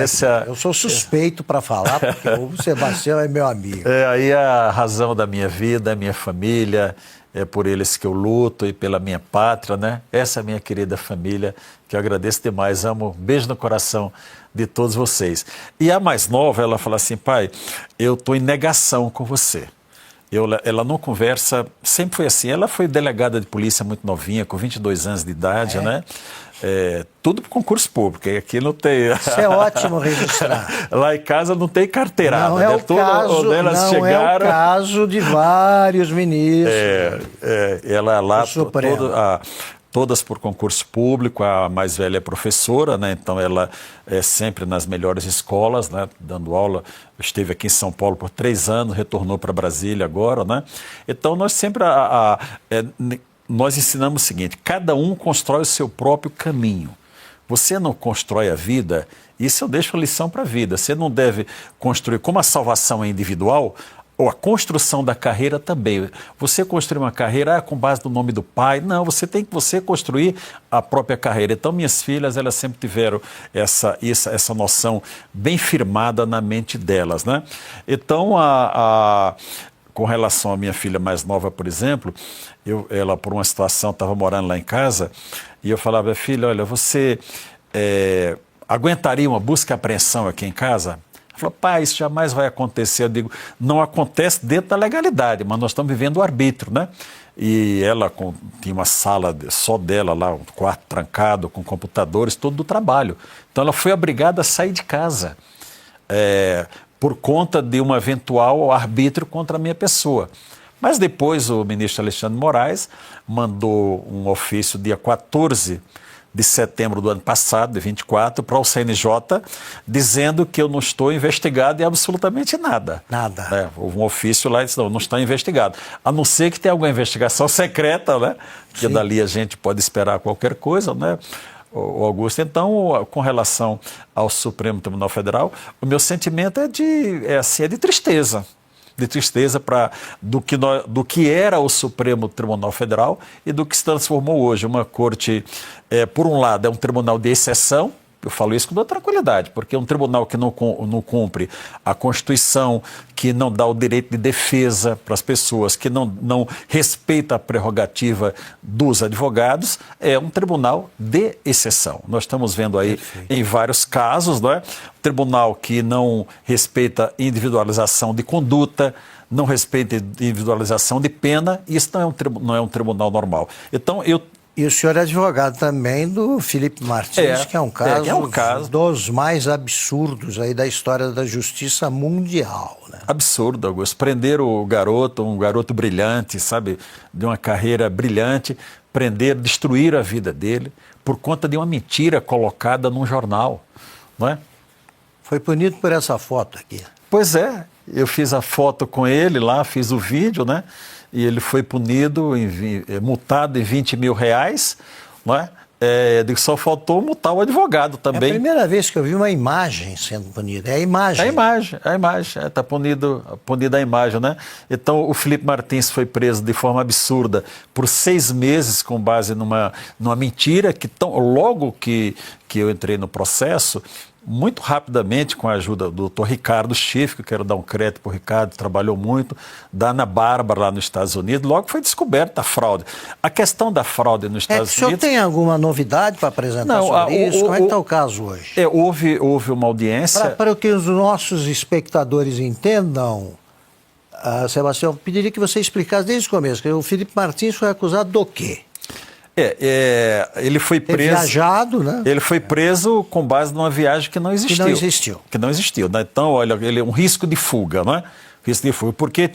Eu sou suspeito para falar, porque o Sebastião é meu amigo. Aí a razão da minha vida, a minha família, é por eles que eu luto e pela minha pátria, né? Essa minha querida família, que eu agradeço demais, amo, beijo no coração de todos vocês. E a mais nova, ela fala assim: pai, eu estou em negação com você. Ela não conversa, sempre foi assim. Ela foi delegada de polícia muito novinha, com 22 anos de idade, né? Tudo por concurso público, e aqui não tem... Isso é ótimo registrar. Lá em casa não tem carteirada. Não é o caso, é o caso de vários ministros. Ela lá... todas por concurso público. A mais velha é professora, né? Então ela é sempre nas melhores escolas, né? Dando aula. Esteve aqui em São Paulo por 3 anos, retornou para Brasília agora, né? Então nós sempre nós ensinamos o seguinte: cada um constrói o seu próprio caminho. Você não constrói a vida, isso eu deixo a lição para a vida. Você não deve construir, como a salvação é individual, ou a construção da carreira também. Você construir uma carreira com base no nome do pai. Não, você tem que construir a própria carreira. Então, minhas filhas, elas sempre tiveram essa noção bem firmada na mente delas, né? Então, com relação à minha filha mais nova, por exemplo, ela, por uma situação, estava morando lá em casa, e eu falava: filha, olha, você aguentaria uma busca e apreensão aqui em casa? Ela falou: pai, isso jamais vai acontecer. Eu digo: não acontece dentro da legalidade, mas nós estamos vivendo o arbítrio, né? E ela tinha uma sala só dela lá, um quarto trancado, com computadores, todo do trabalho. Então ela foi obrigada a sair de casa por conta de um eventual arbítrio contra a minha pessoa. Mas depois o ministro Alexandre de Moraes mandou um ofício dia 14 de setembro do ano passado, de 24, para o CNJ, dizendo que eu não estou investigado em absolutamente nada. Nada. Houve um ofício lá e disse: não está investigado. A não ser que tenha alguma investigação secreta, né? Que dali a gente pode esperar qualquer coisa, né? O Augusto. Então, com relação ao Supremo Tribunal Federal, o meu sentimento é de tristeza. De tristeza do que era o Supremo Tribunal Federal e do que se transformou hoje. Uma corte, por um lado, é um tribunal de exceção. Eu falo isso com toda tranquilidade, porque é um tribunal que não cumpre a Constituição, que não dá o direito de defesa para as pessoas, que não respeita a prerrogativa dos advogados, é um tribunal de exceção. Nós estamos vendo aí em vários casos, não é? Um tribunal que não respeita individualização de conduta, não respeita individualização de pena, e isso não é um tribunal normal. Então, E o senhor é advogado também do Felipe Martins, que é um caso dos mais absurdos aí da história da justiça mundial, né? Absurdo, Augusto. Prender um garoto brilhante, sabe, de uma carreira brilhante, destruir a vida dele por conta de uma mentira colocada num jornal, não é? Foi punido por essa foto aqui. Pois é, eu fiz a foto com ele lá, fiz o vídeo, né? E ele foi punido, multado em R$20 mil, não é? Só faltou multar o advogado também. É a primeira vez que eu vi uma imagem sendo punida. É a imagem. É a imagem. Está punida a imagem, né? Então, o Felipe Martins foi preso de forma absurda por 6 meses com base numa mentira que logo que eu entrei no processo, muito rapidamente, com a ajuda do Dr. Ricardo Schiff, que eu quero dar um crédito para o Ricardo, trabalhou muito, da Ana Bárbara lá nos Estados Unidos, logo foi descoberta a fraude. A questão da fraude nos Estados Unidos... O senhor tem alguma novidade para apresentar sobre isso? Como é que está o caso hoje? Houve uma audiência... Para que os nossos espectadores entendam, Sebastião, eu pediria que você explicasse desde o começo, que o Felipe Martins foi acusado do quê? Ele foi preso... viajado, né? Ele foi preso com base numa viagem que não existiu. Que não existiu. Né? Então, olha, ele é um risco de fuga, não é? Risco de fuga. Porque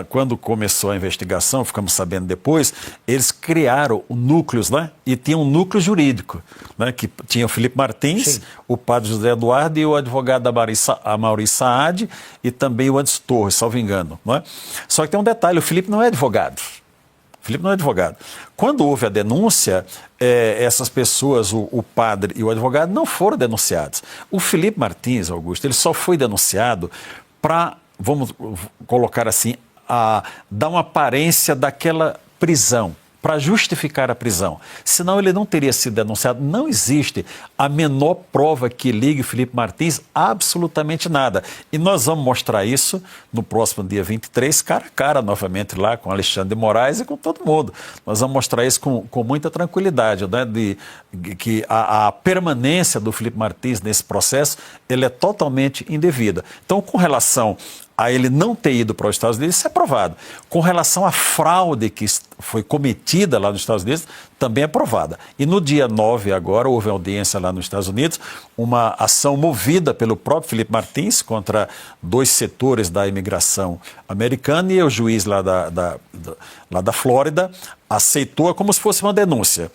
quando começou a investigação, ficamos sabendo depois, eles criaram núcleos, né? E tinha um núcleo jurídico, né? Que tinha o Felipe Martins, o padre José Eduardo e o advogado Amaury Saad e também o Anderson Torres, salvo engano, não é? Só que tem um detalhe, o Felipe não é advogado. Quando houve a denúncia, essas pessoas, o padre e o advogado, não foram denunciados. O Felipe Martins, Augusto, ele só foi denunciado para, vamos colocar assim, dar uma aparência daquela prisão, para justificar a prisão. Senão ele não teria sido denunciado. Não existe a menor prova que ligue o Felipe Martins, absolutamente nada. E nós vamos mostrar isso no próximo dia 23, cara a cara, novamente lá com Alexandre de Moraes e com todo mundo. Nós vamos mostrar isso com muita tranquilidade, né? Que a permanência do Felipe Martins nesse processo, ele é totalmente indevida. Então, com relação a ele não ter ido para os Estados Unidos, isso é provado. Com relação à fraude que foi cometida lá nos Estados Unidos, também é provada. E no dia 9 agora, houve audiência lá nos Estados Unidos, uma ação movida pelo próprio Felipe Martins contra 2 setores da imigração americana, e o juiz lá da Flórida aceitou como se fosse uma denúncia.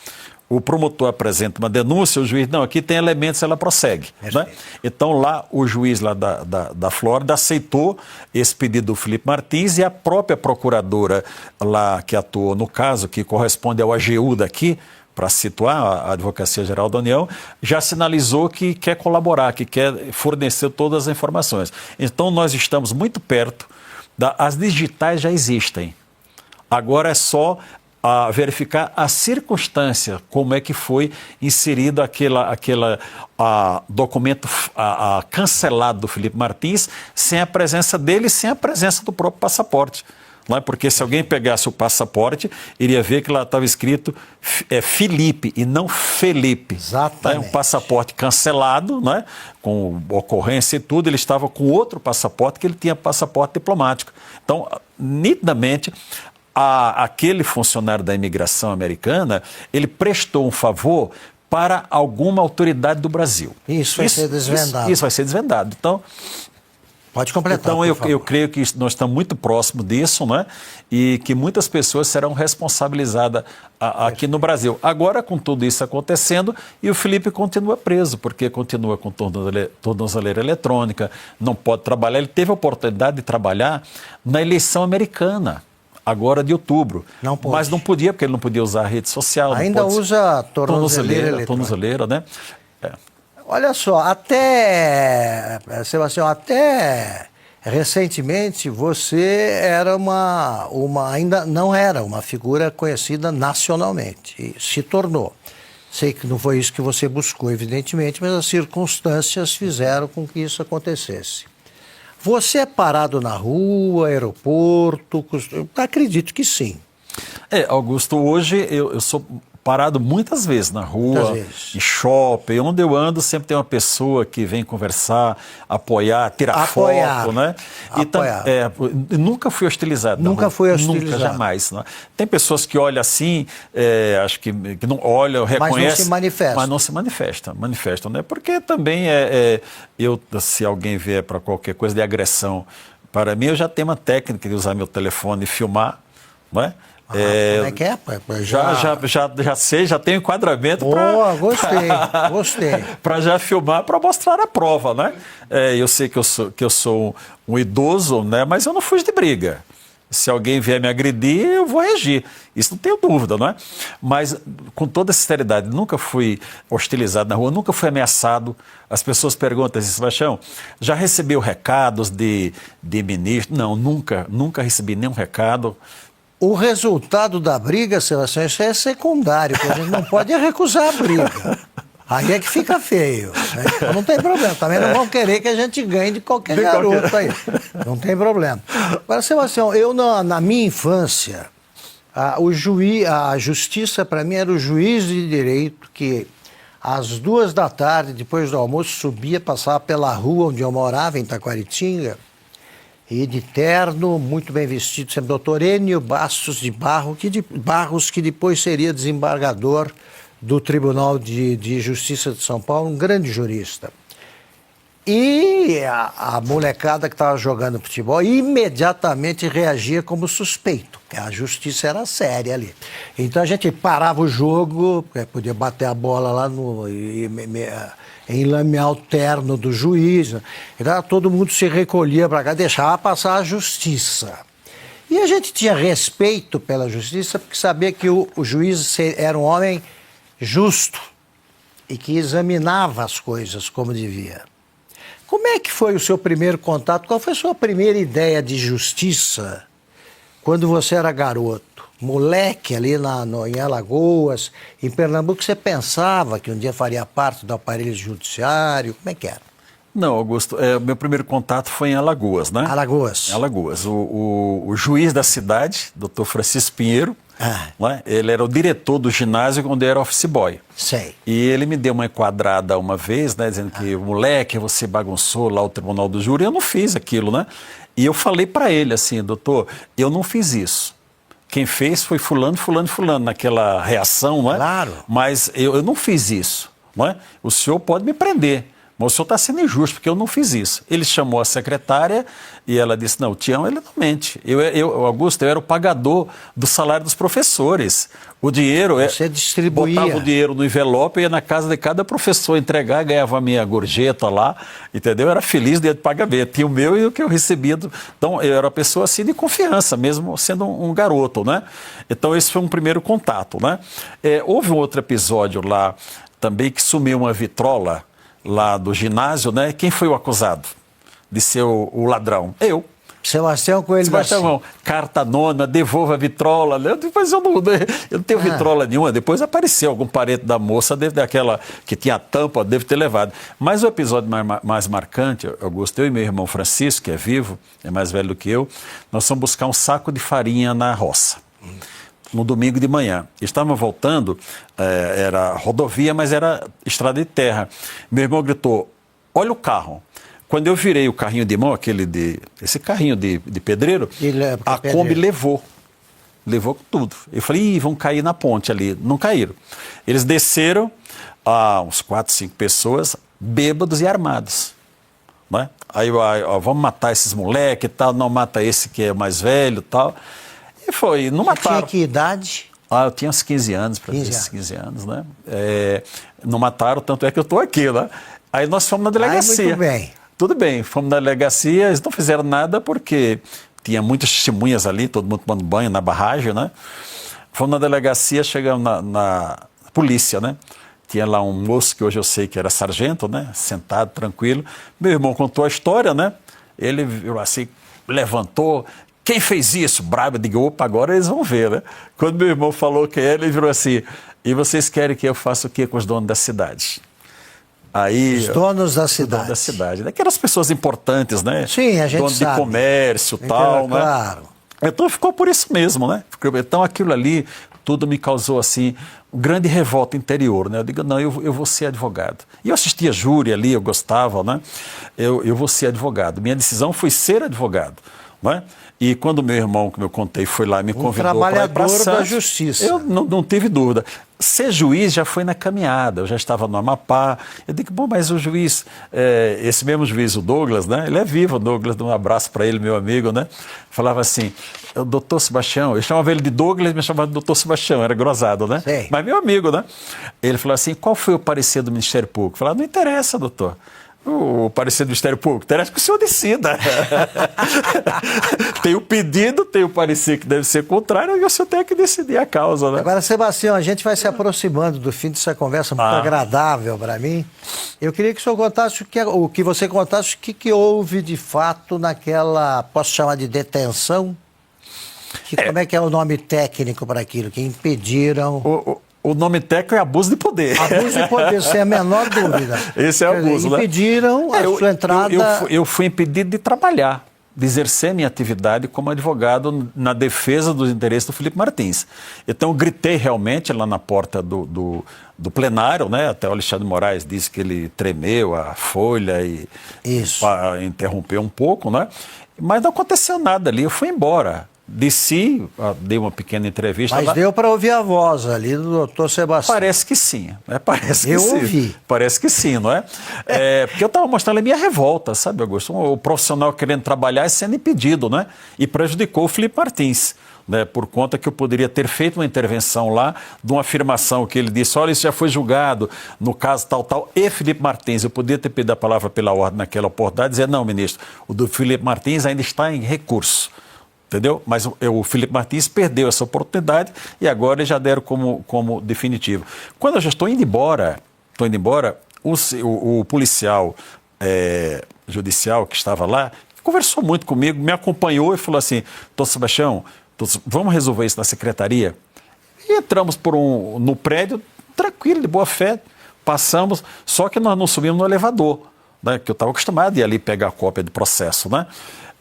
O promotor apresenta uma denúncia, o juiz, não, aqui tem elementos, ela prossegue. Né? Então lá, o juiz lá da Flórida aceitou esse pedido do Felipe Martins, e a própria procuradora lá que atuou no caso, que corresponde ao AGU daqui, para situar a Advocacia Geral da União, já sinalizou que quer colaborar, que quer fornecer todas as informações. Então nós estamos muito perto, as digitais já existem. Agora é só verificar a circunstância, como é que foi inserido aquele documento cancelado do Felipe Martins, sem a presença dele, sem a presença do próprio passaporte. Não é? Porque se alguém pegasse o passaporte, iria ver que lá estava escrito Felipe e não Felipe. Exatamente. Um passaporte cancelado, não é? Com ocorrência e tudo, ele estava com outro passaporte, que ele tinha passaporte diplomático. Então, nitidamente, aquele funcionário da imigração americana, ele prestou um favor para alguma autoridade do Brasil. Isso vai ser desvendado. Isso vai ser desvendado. Então, pode completar. Então, eu creio que nós estamos muito próximos disso, né? E que muitas pessoas serão responsabilizadas aqui no Brasil. Agora, com tudo isso acontecendo, e o Felipe continua preso, porque continua com tornozeleira eletrônica, não pode trabalhar. Ele teve a oportunidade de trabalhar na eleição americana, agora de outubro. Não pode. Mas não podia, porque ele não podia usar a rede social. Ainda usa tornozeleira, né? Olha só, Sebastião, até recentemente você era ainda não era uma figura conhecida nacionalmente, e se tornou. Sei que não foi isso que você buscou, evidentemente, mas as circunstâncias fizeram com que isso acontecesse. Você é parado na rua, aeroporto? Acredito que sim. Augusto, hoje eu sou parado muitas vezes na rua, em shopping, onde eu ando sempre tem uma pessoa que vem conversar, apoiar, tirar foto, né? E nunca fui hostilizado. Nunca fui hostilizado. Nunca, jamais. Né? Tem pessoas que olham assim, acho que não olham, reconhecem. Mas não se manifestam. Mas não se manifestam, né? Porque também se alguém vier para qualquer coisa de agressão, para mim eu já tenho uma técnica de usar meu telefone e filmar, não é? Como é que é? Já sei, já tenho enquadramento para... Boa, gostei. Para já filmar, para mostrar a prova, né? Eu sei que eu sou um idoso, né? Mas eu não fujo de briga. Se alguém vier me agredir, eu vou reagir. Isso não tenho dúvida, não é? Mas, com toda sinceridade, nunca fui hostilizado na rua, nunca fui ameaçado. As pessoas perguntam assim, Sebastião, já recebeu recados de ministro? Não, nunca recebi nenhum recado. O resultado da briga, Sebastião, isso é secundário, porque a gente não pode recusar a briga. Aí é que fica feio. Né? Então não tem problema. Também não vão querer que a gente ganhe de qualquer garoto aí. Não tem problema. Agora, Sebastião, eu na minha infância, a justiça para mim era o juiz de direito que às 2 da tarde, depois do almoço, subia, passava pela rua onde eu morava, em Taquaritinga, e de terno, muito bem vestido, sempre doutor Enio Bastos de Barros, que depois seria desembargador do Tribunal de Justiça de São Paulo, um grande jurista. E a molecada que estava jogando futebol imediatamente reagia como suspeito, porque a justiça era séria ali. Então a gente parava o jogo, podia bater a bola lá enlamear o terno do juiz. Então todo mundo se recolhia para cá, deixava passar a justiça. E a gente tinha respeito pela justiça, porque sabia que o juiz era um homem justo e que examinava as coisas como devia. Como é que foi o seu primeiro contato? Qual foi a sua primeira ideia de justiça quando você era garoto? Moleque ali em Alagoas, em Pernambuco, você pensava que um dia faria parte do aparelho judiciário? Como é que era? Não, Augusto, meu primeiro contato foi em Alagoas, né? Alagoas. Alagoas. O juiz da cidade, doutor Francisco Pinheiro, né? Ele era o diretor do ginásio onde eu era office boy. Sei. E ele me deu uma enquadrada uma vez, né? Dizendo que, moleque, você bagunçou lá o tribunal do júri. Eu não fiz aquilo, né? E eu falei para ele assim, doutor, eu não fiz isso. Quem fez foi fulano, fulano, fulano, naquela reação, não é? Claro. Mas eu não fiz isso, não é? O senhor pode me prender, mas o senhor está sendo injusto, porque eu não fiz isso. Ele chamou a secretária e ela disse, não, o Tião, ele não mente. Augusto, eu era o pagador do salário dos professores. O dinheiro... Você distribuía. Botava o dinheiro no envelope, ia na casa de cada professor entregar, ganhava a minha gorjeta lá, entendeu? Eu era feliz de pagamento. Tinha o meu e o que eu recebia. Então, eu era uma pessoa assim de confiança, mesmo sendo um garoto, né? Então, esse foi um primeiro contato, né? Houve um outro episódio lá também que sumiu uma vitrola lá do ginásio, né? Quem foi o acusado de ser o ladrão? Eu. Sebastião Coelho Sebastião, carta nona, devolva a vitrola. Depois eu não tenho vitrola nenhuma. Depois apareceu algum parente da moça, daquela que tinha a tampa, deve ter levado. Mas o episódio mais marcante, Augusto, eu e meu irmão Francisco, que é vivo, é mais velho do que eu, nós fomos buscar um saco de farinha na roça. No domingo de manhã. Estávamos voltando, era rodovia, mas era estrada de terra. Meu irmão gritou, olha o carro. Quando eu virei o carrinho de mão, esse carrinho de pedreiro, a Kombi levou tudo. Eu falei, vão cair na ponte ali. Não caíram. Eles desceram, uns 4, 5 pessoas, bêbados e armados. Né? Aí, vamos matar esses moleques e tal, não mata esse que é mais velho e tal. E foi, não mataram. Tinha que idade? Eu tinha uns 15 anos, para ter esses 15 anos, né? Não mataram, tanto é que eu estou aqui, né? Aí nós fomos na delegacia. Muito bem. Tudo bem, fomos na delegacia, eles não fizeram nada porque tinha muitas testemunhas ali, todo mundo tomando banho na barragem, né? Fomos na delegacia, chegamos na polícia, né? Tinha lá um moço que hoje eu sei que era sargento, né? Sentado, tranquilo. Meu irmão contou a história, né? Ele assim, levantou. Quem fez isso? Bravo, eu digo, opa, agora eles vão ver, né? Quando meu irmão falou que ele virou assim, e vocês querem que eu faça o quê com os donos da cidade? Aí, os donos da cidade. Donos da cidade. Daquelas pessoas importantes, né? Sim, a gente donos sabe. De comércio e tal, né? Claro. Então ficou por isso mesmo, né? Então aquilo ali, tudo me causou assim, um grande revolta interior, né? Eu digo, não, eu vou ser advogado. E eu assistia júri ali, eu gostava, né? Eu vou ser advogado. Minha decisão foi ser advogado, né? E quando meu irmão, como eu contei, foi lá e me convidou para ir para Santos, trabalhador da justiça. Eu não tive dúvida. Ser juiz já foi na caminhada, eu já estava no Amapá. Eu digo, bom, mas o juiz, esse mesmo juiz, o Douglas, né? Ele é vivo, o Douglas, dá um abraço para ele, meu amigo, né? Falava assim, o doutor Sebastião, eu chamava ele de Douglas, me chamava de doutor Sebastião, era grosado, né? Sim. Mas meu amigo, né? Ele falou assim, qual foi o parecer do Ministério Público? Eu falava, não interessa, doutor. O parecer do Ministério Público, interessa que o senhor decida. Tem o pedido, tem o parecer que deve ser contrário e o senhor tem que decidir a causa, né? Agora, Sebastião, a gente vai se aproximando do fim dessa conversa muito agradável para mim. Eu queria que o senhor contasse você contasse o que houve de fato naquela, posso chamar de detenção? Como é que é o nome técnico para aquilo? Que impediram... O nome técnico é abuso de poder. Abuso de poder, sem a menor dúvida. Esse é o abuso, né? Impediram a sua entrada... Eu fui impedido de trabalhar, de exercer minha atividade como advogado na defesa dos interesses do Felipe Martins. Então, eu gritei realmente lá na porta do plenário, né? Até o Alexandre de Moraes disse que ele tremeu a folha e interrompeu um pouco, né? Mas não aconteceu nada ali, eu fui embora. Desci, dei uma pequena entrevista. Mas deu para ouvir a voz ali do doutor Sebastião. Parece que sim. Parece que eu sim. ouvi. Parece que sim, não é? Porque eu estava mostrando a minha revolta, sabe, Augusto? O profissional querendo trabalhar e sendo impedido, né? E prejudicou o Felipe Martins, né? Por conta que eu poderia ter feito uma intervenção lá de uma afirmação que ele disse, olha, isso já foi julgado no caso tal, e Felipe Martins. Eu poderia ter pedido a palavra pela ordem naquela oportunidade e dizer, não, ministro, o do Felipe Martins ainda está em recurso. Entendeu? Mas o Felipe Martins perdeu essa oportunidade e agora eles já deram como definitivo. Quando eu já estou indo embora, o policial judicial que estava lá conversou muito comigo, me acompanhou e falou assim, doutor Sebastião, vamos resolver isso na secretaria? E entramos no prédio, tranquilo, de boa fé, passamos, só que nós não subimos no elevador, né, que eu estava acostumado a ir ali pegar a cópia do processo, né?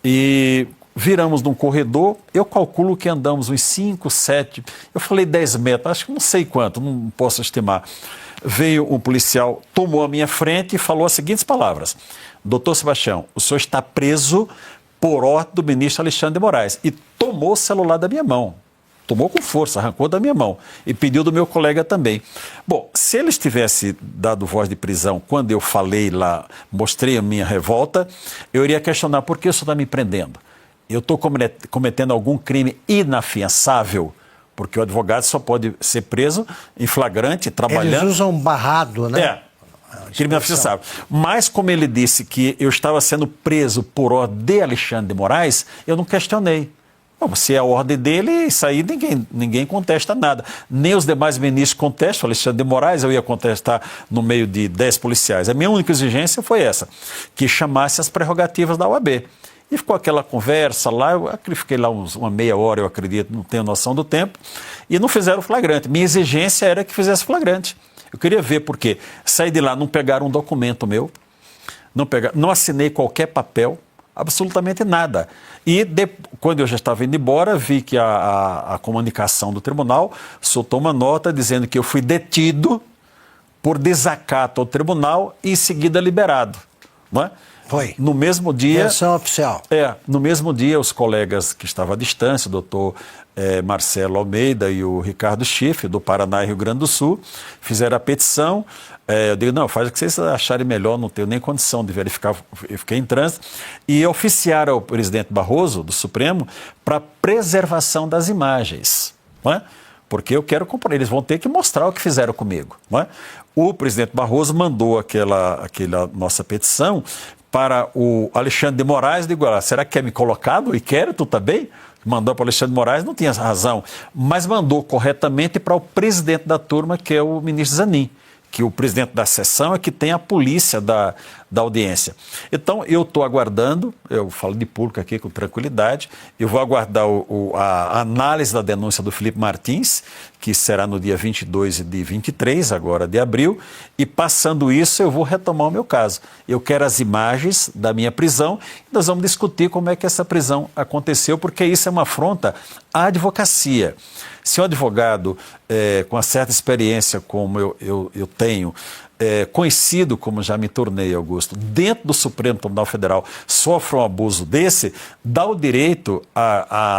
E... viramos num corredor, eu calculo que andamos uns 5, 7, eu falei 10 metros, acho que não sei quanto, não posso estimar. Veio um policial, tomou a minha frente e falou as seguintes palavras, doutor Sebastião, o senhor está preso por ordem do ministro Alexandre de Moraes, e tomou o celular da minha mão. Tomou com força, arrancou da minha mão e pediu do meu colega também. Bom, se eles tivessem dado voz de prisão quando eu falei lá, mostrei a minha revolta, eu iria questionar por que o senhor está me prendendo. Eu estou cometendo algum crime inafiançável, porque o advogado só pode ser preso em flagrante, trabalhando. Eles usam barrado, né? Crime inafiançável. Mas como ele disse que eu estava sendo preso por ordem de Alexandre de Moraes, eu não questionei. Bom, se é a ordem dele, isso aí ninguém contesta nada. Nem os demais ministros contestam. Alexandre de Moraes eu ia contestar no meio de 10 policiais. A minha única exigência foi essa, que chamasse as prerrogativas da OAB. E ficou aquela conversa lá, eu fiquei lá uma meia hora, eu acredito, não tenho noção do tempo, e não fizeram flagrante. Minha exigência era que fizesse flagrante. Eu queria ver por quê. Saí de lá, não pegaram um documento meu, não assinei qualquer papel, absolutamente nada. E quando eu já estava indo embora, vi que a comunicação do tribunal soltou uma nota dizendo que eu fui detido por desacato ao tribunal e em seguida liberado. Não é? Foi. No mesmo dia... Versão oficial. No mesmo dia, os colegas que estavam à distância, o doutor Marcelo Almeida e o Ricardo Schiff, do Paraná e Rio Grande do Sul, fizeram a petição. Eu digo, não, faz o que vocês acharem melhor, não tenho nem condição de verificar, eu fiquei em trânsito. E oficiaram ao presidente Barroso, do Supremo, para preservação das imagens. Não é? Porque eu quero comprar, eles vão ter que mostrar o que fizeram comigo. Não é? O presidente Barroso mandou aquela nossa petição para o Alexandre de Moraes. Digo, será que quer me colocar no inquérito também? Mandou para o Alexandre de Moraes, não tinha razão, mas mandou corretamente para o presidente da turma, que é o ministro Zanin, que o presidente da sessão é que tem a polícia da audiência. Então, eu estou aguardando, eu falo de público aqui com tranquilidade, eu vou aguardar a análise da denúncia do Felipe Martins, que será no dia 22 e de 23, agora de abril, e passando isso eu vou retomar o meu caso. Eu quero as imagens da minha prisão e nós vamos discutir como é que essa prisão aconteceu, porque isso é uma afronta à advocacia. Se um advogado com uma certa experiência como eu tenho, conhecido como já me tornei, Augusto, dentro do Supremo Tribunal Federal, sofre um abuso desse, dá o direito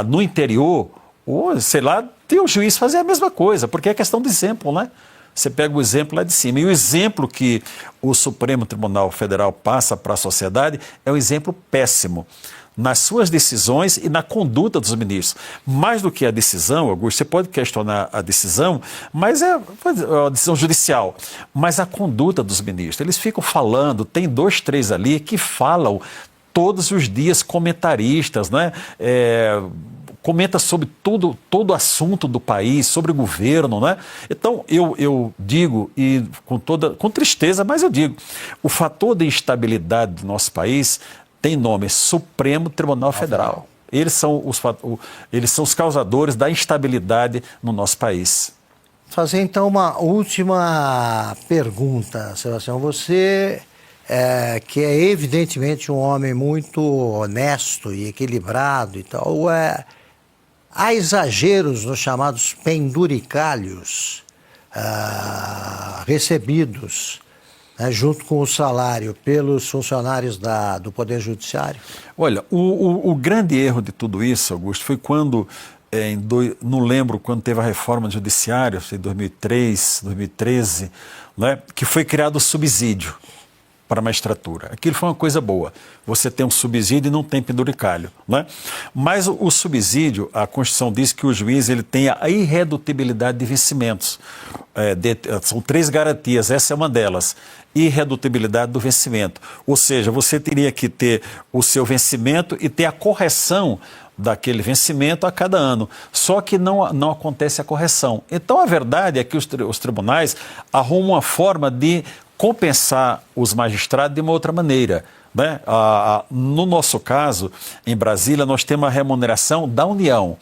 no interior, ou sei lá, ter o juiz fazer a mesma coisa, porque é questão do exemplo, né? Você pega o exemplo lá de cima. E o exemplo que o Supremo Tribunal Federal passa para a sociedade é um exemplo péssimo nas suas decisões e na conduta dos ministros. Mais do que a decisão, Augusto, você pode questionar a decisão, mas é a decisão judicial, mas a conduta dos ministros. Eles ficam falando, tem 2, 3 ali que falam todos os dias, comentaristas, né? Comenta sobre todo assunto do país, sobre o governo, né? Então, eu digo, e com tristeza, mas eu digo, o fator de instabilidade do nosso país tem nome, Supremo Tribunal Federal. Eles são os causadores da instabilidade no nosso país. Fazer então uma última pergunta, Sebastião. Você, que é evidentemente um homem muito honesto e equilibrado e tal, há exageros nos chamados penduricalhos recebidos, junto com o salário, pelos funcionários do Poder Judiciário? Olha, o grande erro de tudo isso, Augusto, foi quando, não lembro quando teve a reforma do Judiciário, em 2003, 2013, né, que foi criado o subsídio para a magistratura. Aquilo foi uma coisa boa. Você tem um subsídio e não tem penduricalho, né? Mas o subsídio, a Constituição diz que o juiz ele tem a irredutibilidade de vencimentos. São 3 garantias, essa é uma delas. Irredutibilidade do vencimento. Ou seja, você teria que ter o seu vencimento e ter a correção daquele vencimento a cada ano. Só que não acontece a correção. Então, a verdade é que os tribunais arrumam uma forma de compensar os magistrados de uma outra maneira, né? No nosso caso, em Brasília, nós temos a remuneração da União.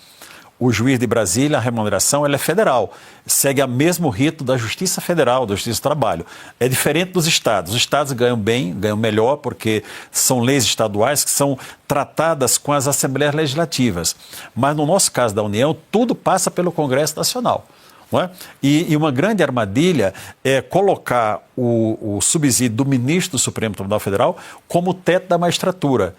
O juiz de Brasília, a remuneração ela é federal, segue o mesmo rito da Justiça Federal, da Justiça do Trabalho. É diferente dos estados. Os estados ganham bem, ganham melhor, porque são leis estaduais que são tratadas com as Assembleias Legislativas. Mas no nosso caso da União, tudo passa pelo Congresso Nacional. Não é? E uma grande armadilha é colocar o subsídio do ministro do Supremo Tribunal Federal como teto da magistratura.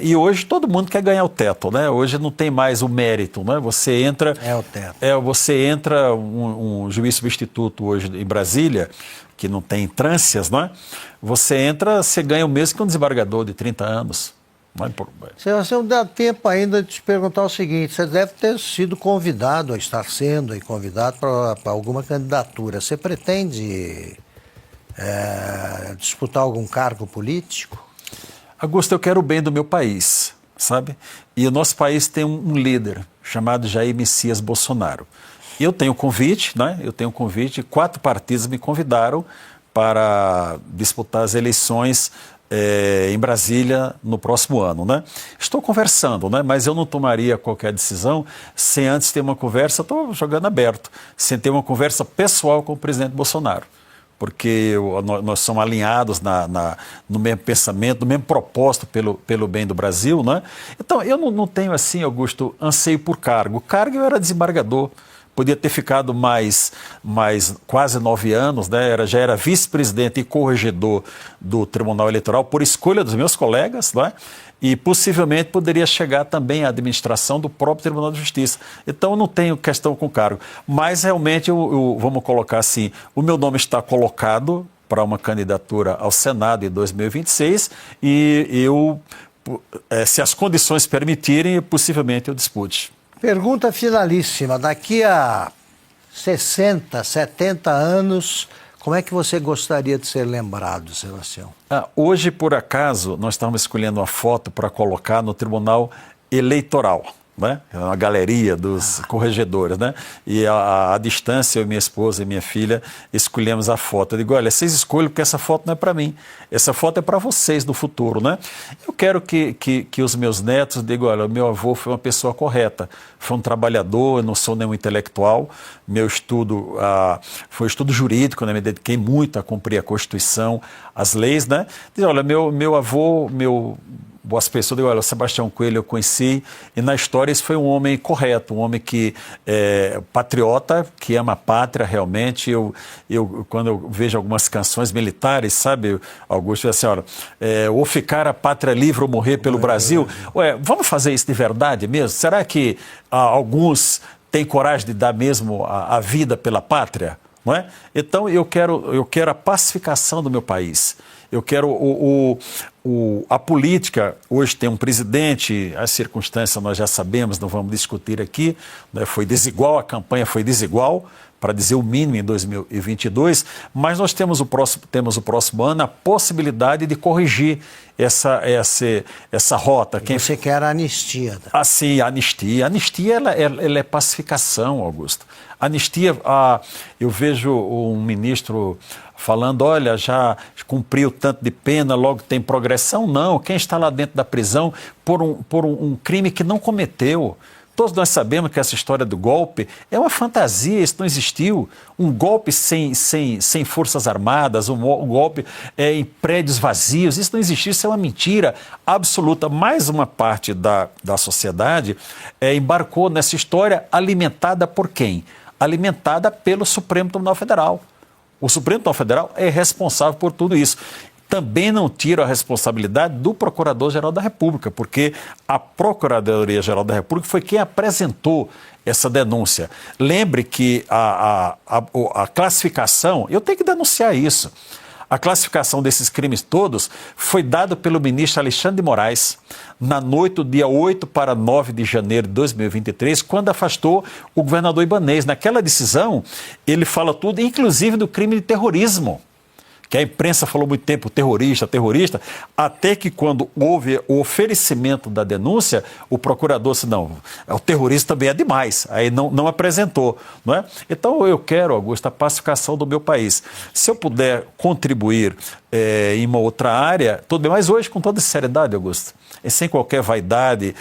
E hoje todo mundo quer ganhar o teto, né? Hoje não tem mais o mérito, né? Você entra... É o teto. Você entra, um juiz substituto hoje em Brasília, que não tem trâncias, né? Você entra, você ganha o mesmo que um desembargador de 30 anos. Você não dá tempo ainda de te perguntar o seguinte, você deve ter sido convidado, estar sendo convidado para alguma candidatura. Você pretende disputar algum cargo político? Augusto, eu quero o bem do meu país, sabe? E o nosso país tem um líder chamado Jair Messias Bolsonaro. Eu tenho convite, né? 4 partidos me convidaram para disputar as eleições em Brasília no próximo ano, né? Estou conversando, né? Mas eu não tomaria qualquer decisão sem antes ter uma conversa, estou jogando aberto, sem ter uma conversa pessoal com o presidente Bolsonaro. Porque nós somos alinhados no mesmo pensamento, no mesmo propósito pelo bem do Brasil, né? Então, eu não tenho assim, Augusto, anseio por cargo. O cargo eu era desembargador, podia ter ficado mais quase 9 anos, né? Já era vice-presidente e corregedor do Tribunal Eleitoral por escolha dos meus colegas, né? E possivelmente poderia chegar também à administração do próprio Tribunal de Justiça. Então, eu não tenho questão com cargo. Mas, realmente, vamos colocar assim, o meu nome está colocado para uma candidatura ao Senado em 2026 e se as condições permitirem, possivelmente eu dispute. Pergunta finalíssima. Daqui a 60, 70 anos... Como é que você gostaria de ser lembrado, Sebastião? Hoje, por acaso, nós estamos escolhendo uma foto para colocar no Tribunal Eleitoral, né? Uma galeria dos corregedores, né? E a distância, eu, minha esposa e minha filha escolhemos a foto. Eu digo, olha, vocês escolhem porque essa foto não é para mim, essa foto é para vocês no futuro, né? Eu quero que os meus netos digam, olha, meu avô foi uma pessoa correta, foi um trabalhador, eu não sou nenhum intelectual, meu estudo foi estudo jurídico, né? Me dediquei muito a cumprir a Constituição, as leis, né? Diz, olha, meu avô, as pessoas dizem, olha, o Sebastião Coelho eu conheci, e na história esse foi um homem correto, um homem que patriota, que ama a pátria realmente. Quando eu vejo algumas canções militares, sabe, Augusto, assim, olha, ou ficar a pátria livre ou morrer pelo Brasil. Vamos fazer isso de verdade mesmo? Será que alguns têm coragem de dar mesmo a vida pela pátria? Não é? Então eu quero a pacificação do meu país. Eu quero a política. Hoje tem um presidente, as circunstâncias nós já sabemos, não vamos discutir aqui, né? Foi desigual, a campanha foi desigual, para dizer o mínimo, em 2022, mas nós temos o próximo ano a possibilidade de corrigir essa rota. Você quer a anistia? Sim, a anistia. A anistia ela é pacificação, Augusto. Anistia, eu vejo um ministro falando, olha, já cumpriu tanto de pena, logo tem progressão. Não, quem está lá dentro da prisão por um crime que não cometeu. Todos nós sabemos que essa história do golpe é uma fantasia, isso não existiu. Um golpe sem forças armadas, um golpe em prédios vazios, isso não existiu, isso é uma mentira absoluta. Mais uma parte da sociedade embarcou nessa história alimentada por quem? Alimentada pelo Supremo Tribunal Federal. O Supremo Tribunal Federal é responsável por tudo isso. Também não tiro a responsabilidade do Procurador-Geral da República, porque a Procuradoria-Geral da República foi quem apresentou essa denúncia. Lembre que a classificação, eu tenho que denunciar isso, a classificação desses crimes todos foi dada pelo ministro Alexandre de Moraes na noite do dia 8 para 9 de janeiro de 2023, quando afastou o governador Ibanez. Naquela decisão, ele fala tudo, inclusive do crime de terrorismo, que a imprensa falou muito tempo terrorista, até que quando houve o oferecimento da denúncia, o procurador disse, não, o terrorismo também é demais, aí não apresentou, não é? Então eu quero, Augusto, a pacificação do meu país. Se eu puder contribuir em uma outra área, tudo bem, mas hoje com toda seriedade, Augusto, sem qualquer vaidade,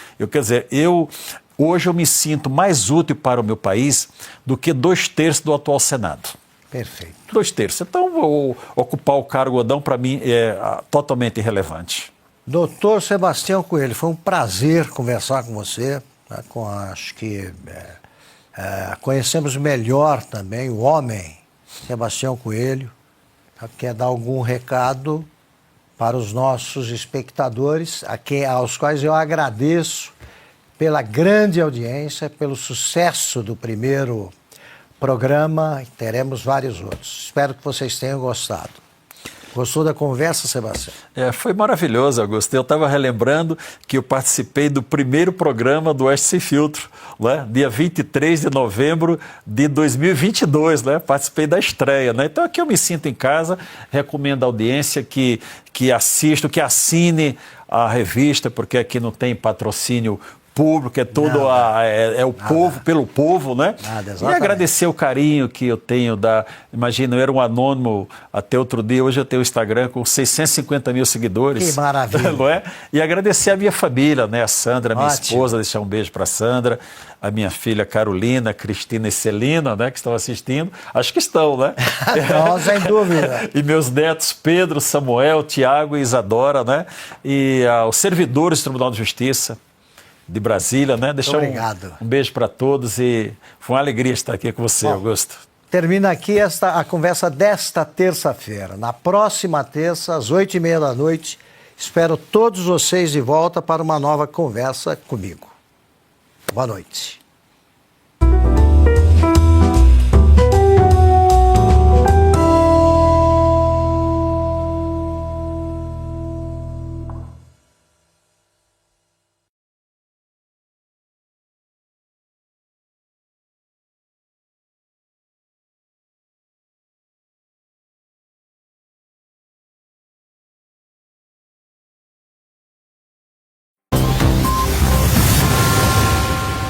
hoje eu me sinto mais útil para o meu país do que 2/3 do atual Senado. Perfeito. 2/3. Então, ocupar o cargo Adão, para mim, é totalmente irrelevante. Doutor Sebastião Coelho, foi um prazer conversar com você. Acho que conhecemos melhor também o homem Sebastião Coelho. Quer dar algum recado para os nossos espectadores, aos quais eu agradeço pela grande audiência, pelo sucesso do primeiro programa. Teremos vários outros. Espero que vocês tenham gostado. Gostou da conversa, Sebastião? Foi maravilhoso, Augusto. Eu estava relembrando que eu participei do primeiro programa do Oeste Sem Filtro, né? Dia 23 de novembro de 2022, né? Participei da estreia, né? Então aqui eu me sinto em casa, recomendo à audiência que assista, que assine a revista, porque aqui não tem patrocínio público, é todo o povo, pelo povo, né? E agradecer o carinho que eu tenho imagina, eu era um anônimo até outro dia, hoje eu tenho o Instagram com 650 mil seguidores. Que maravilha. Não é? E agradecer a minha família, né? A Sandra, minha esposa, deixar um beijo para a Sandra, a minha filha Carolina, Cristina e Celina, né? Que estão assistindo. Acho que estão, né? Não, sem dúvida. E meus netos Pedro, Samuel, Tiago e Isadora, né? E os servidores do Tribunal de Justiça de Brasília, né? Deixar um beijo para todos e foi uma alegria estar aqui com você, Augusto. Termina aqui a conversa desta terça-feira. Na próxima terça, às 20h30 da noite, espero todos vocês de volta para uma nova conversa comigo. Boa noite.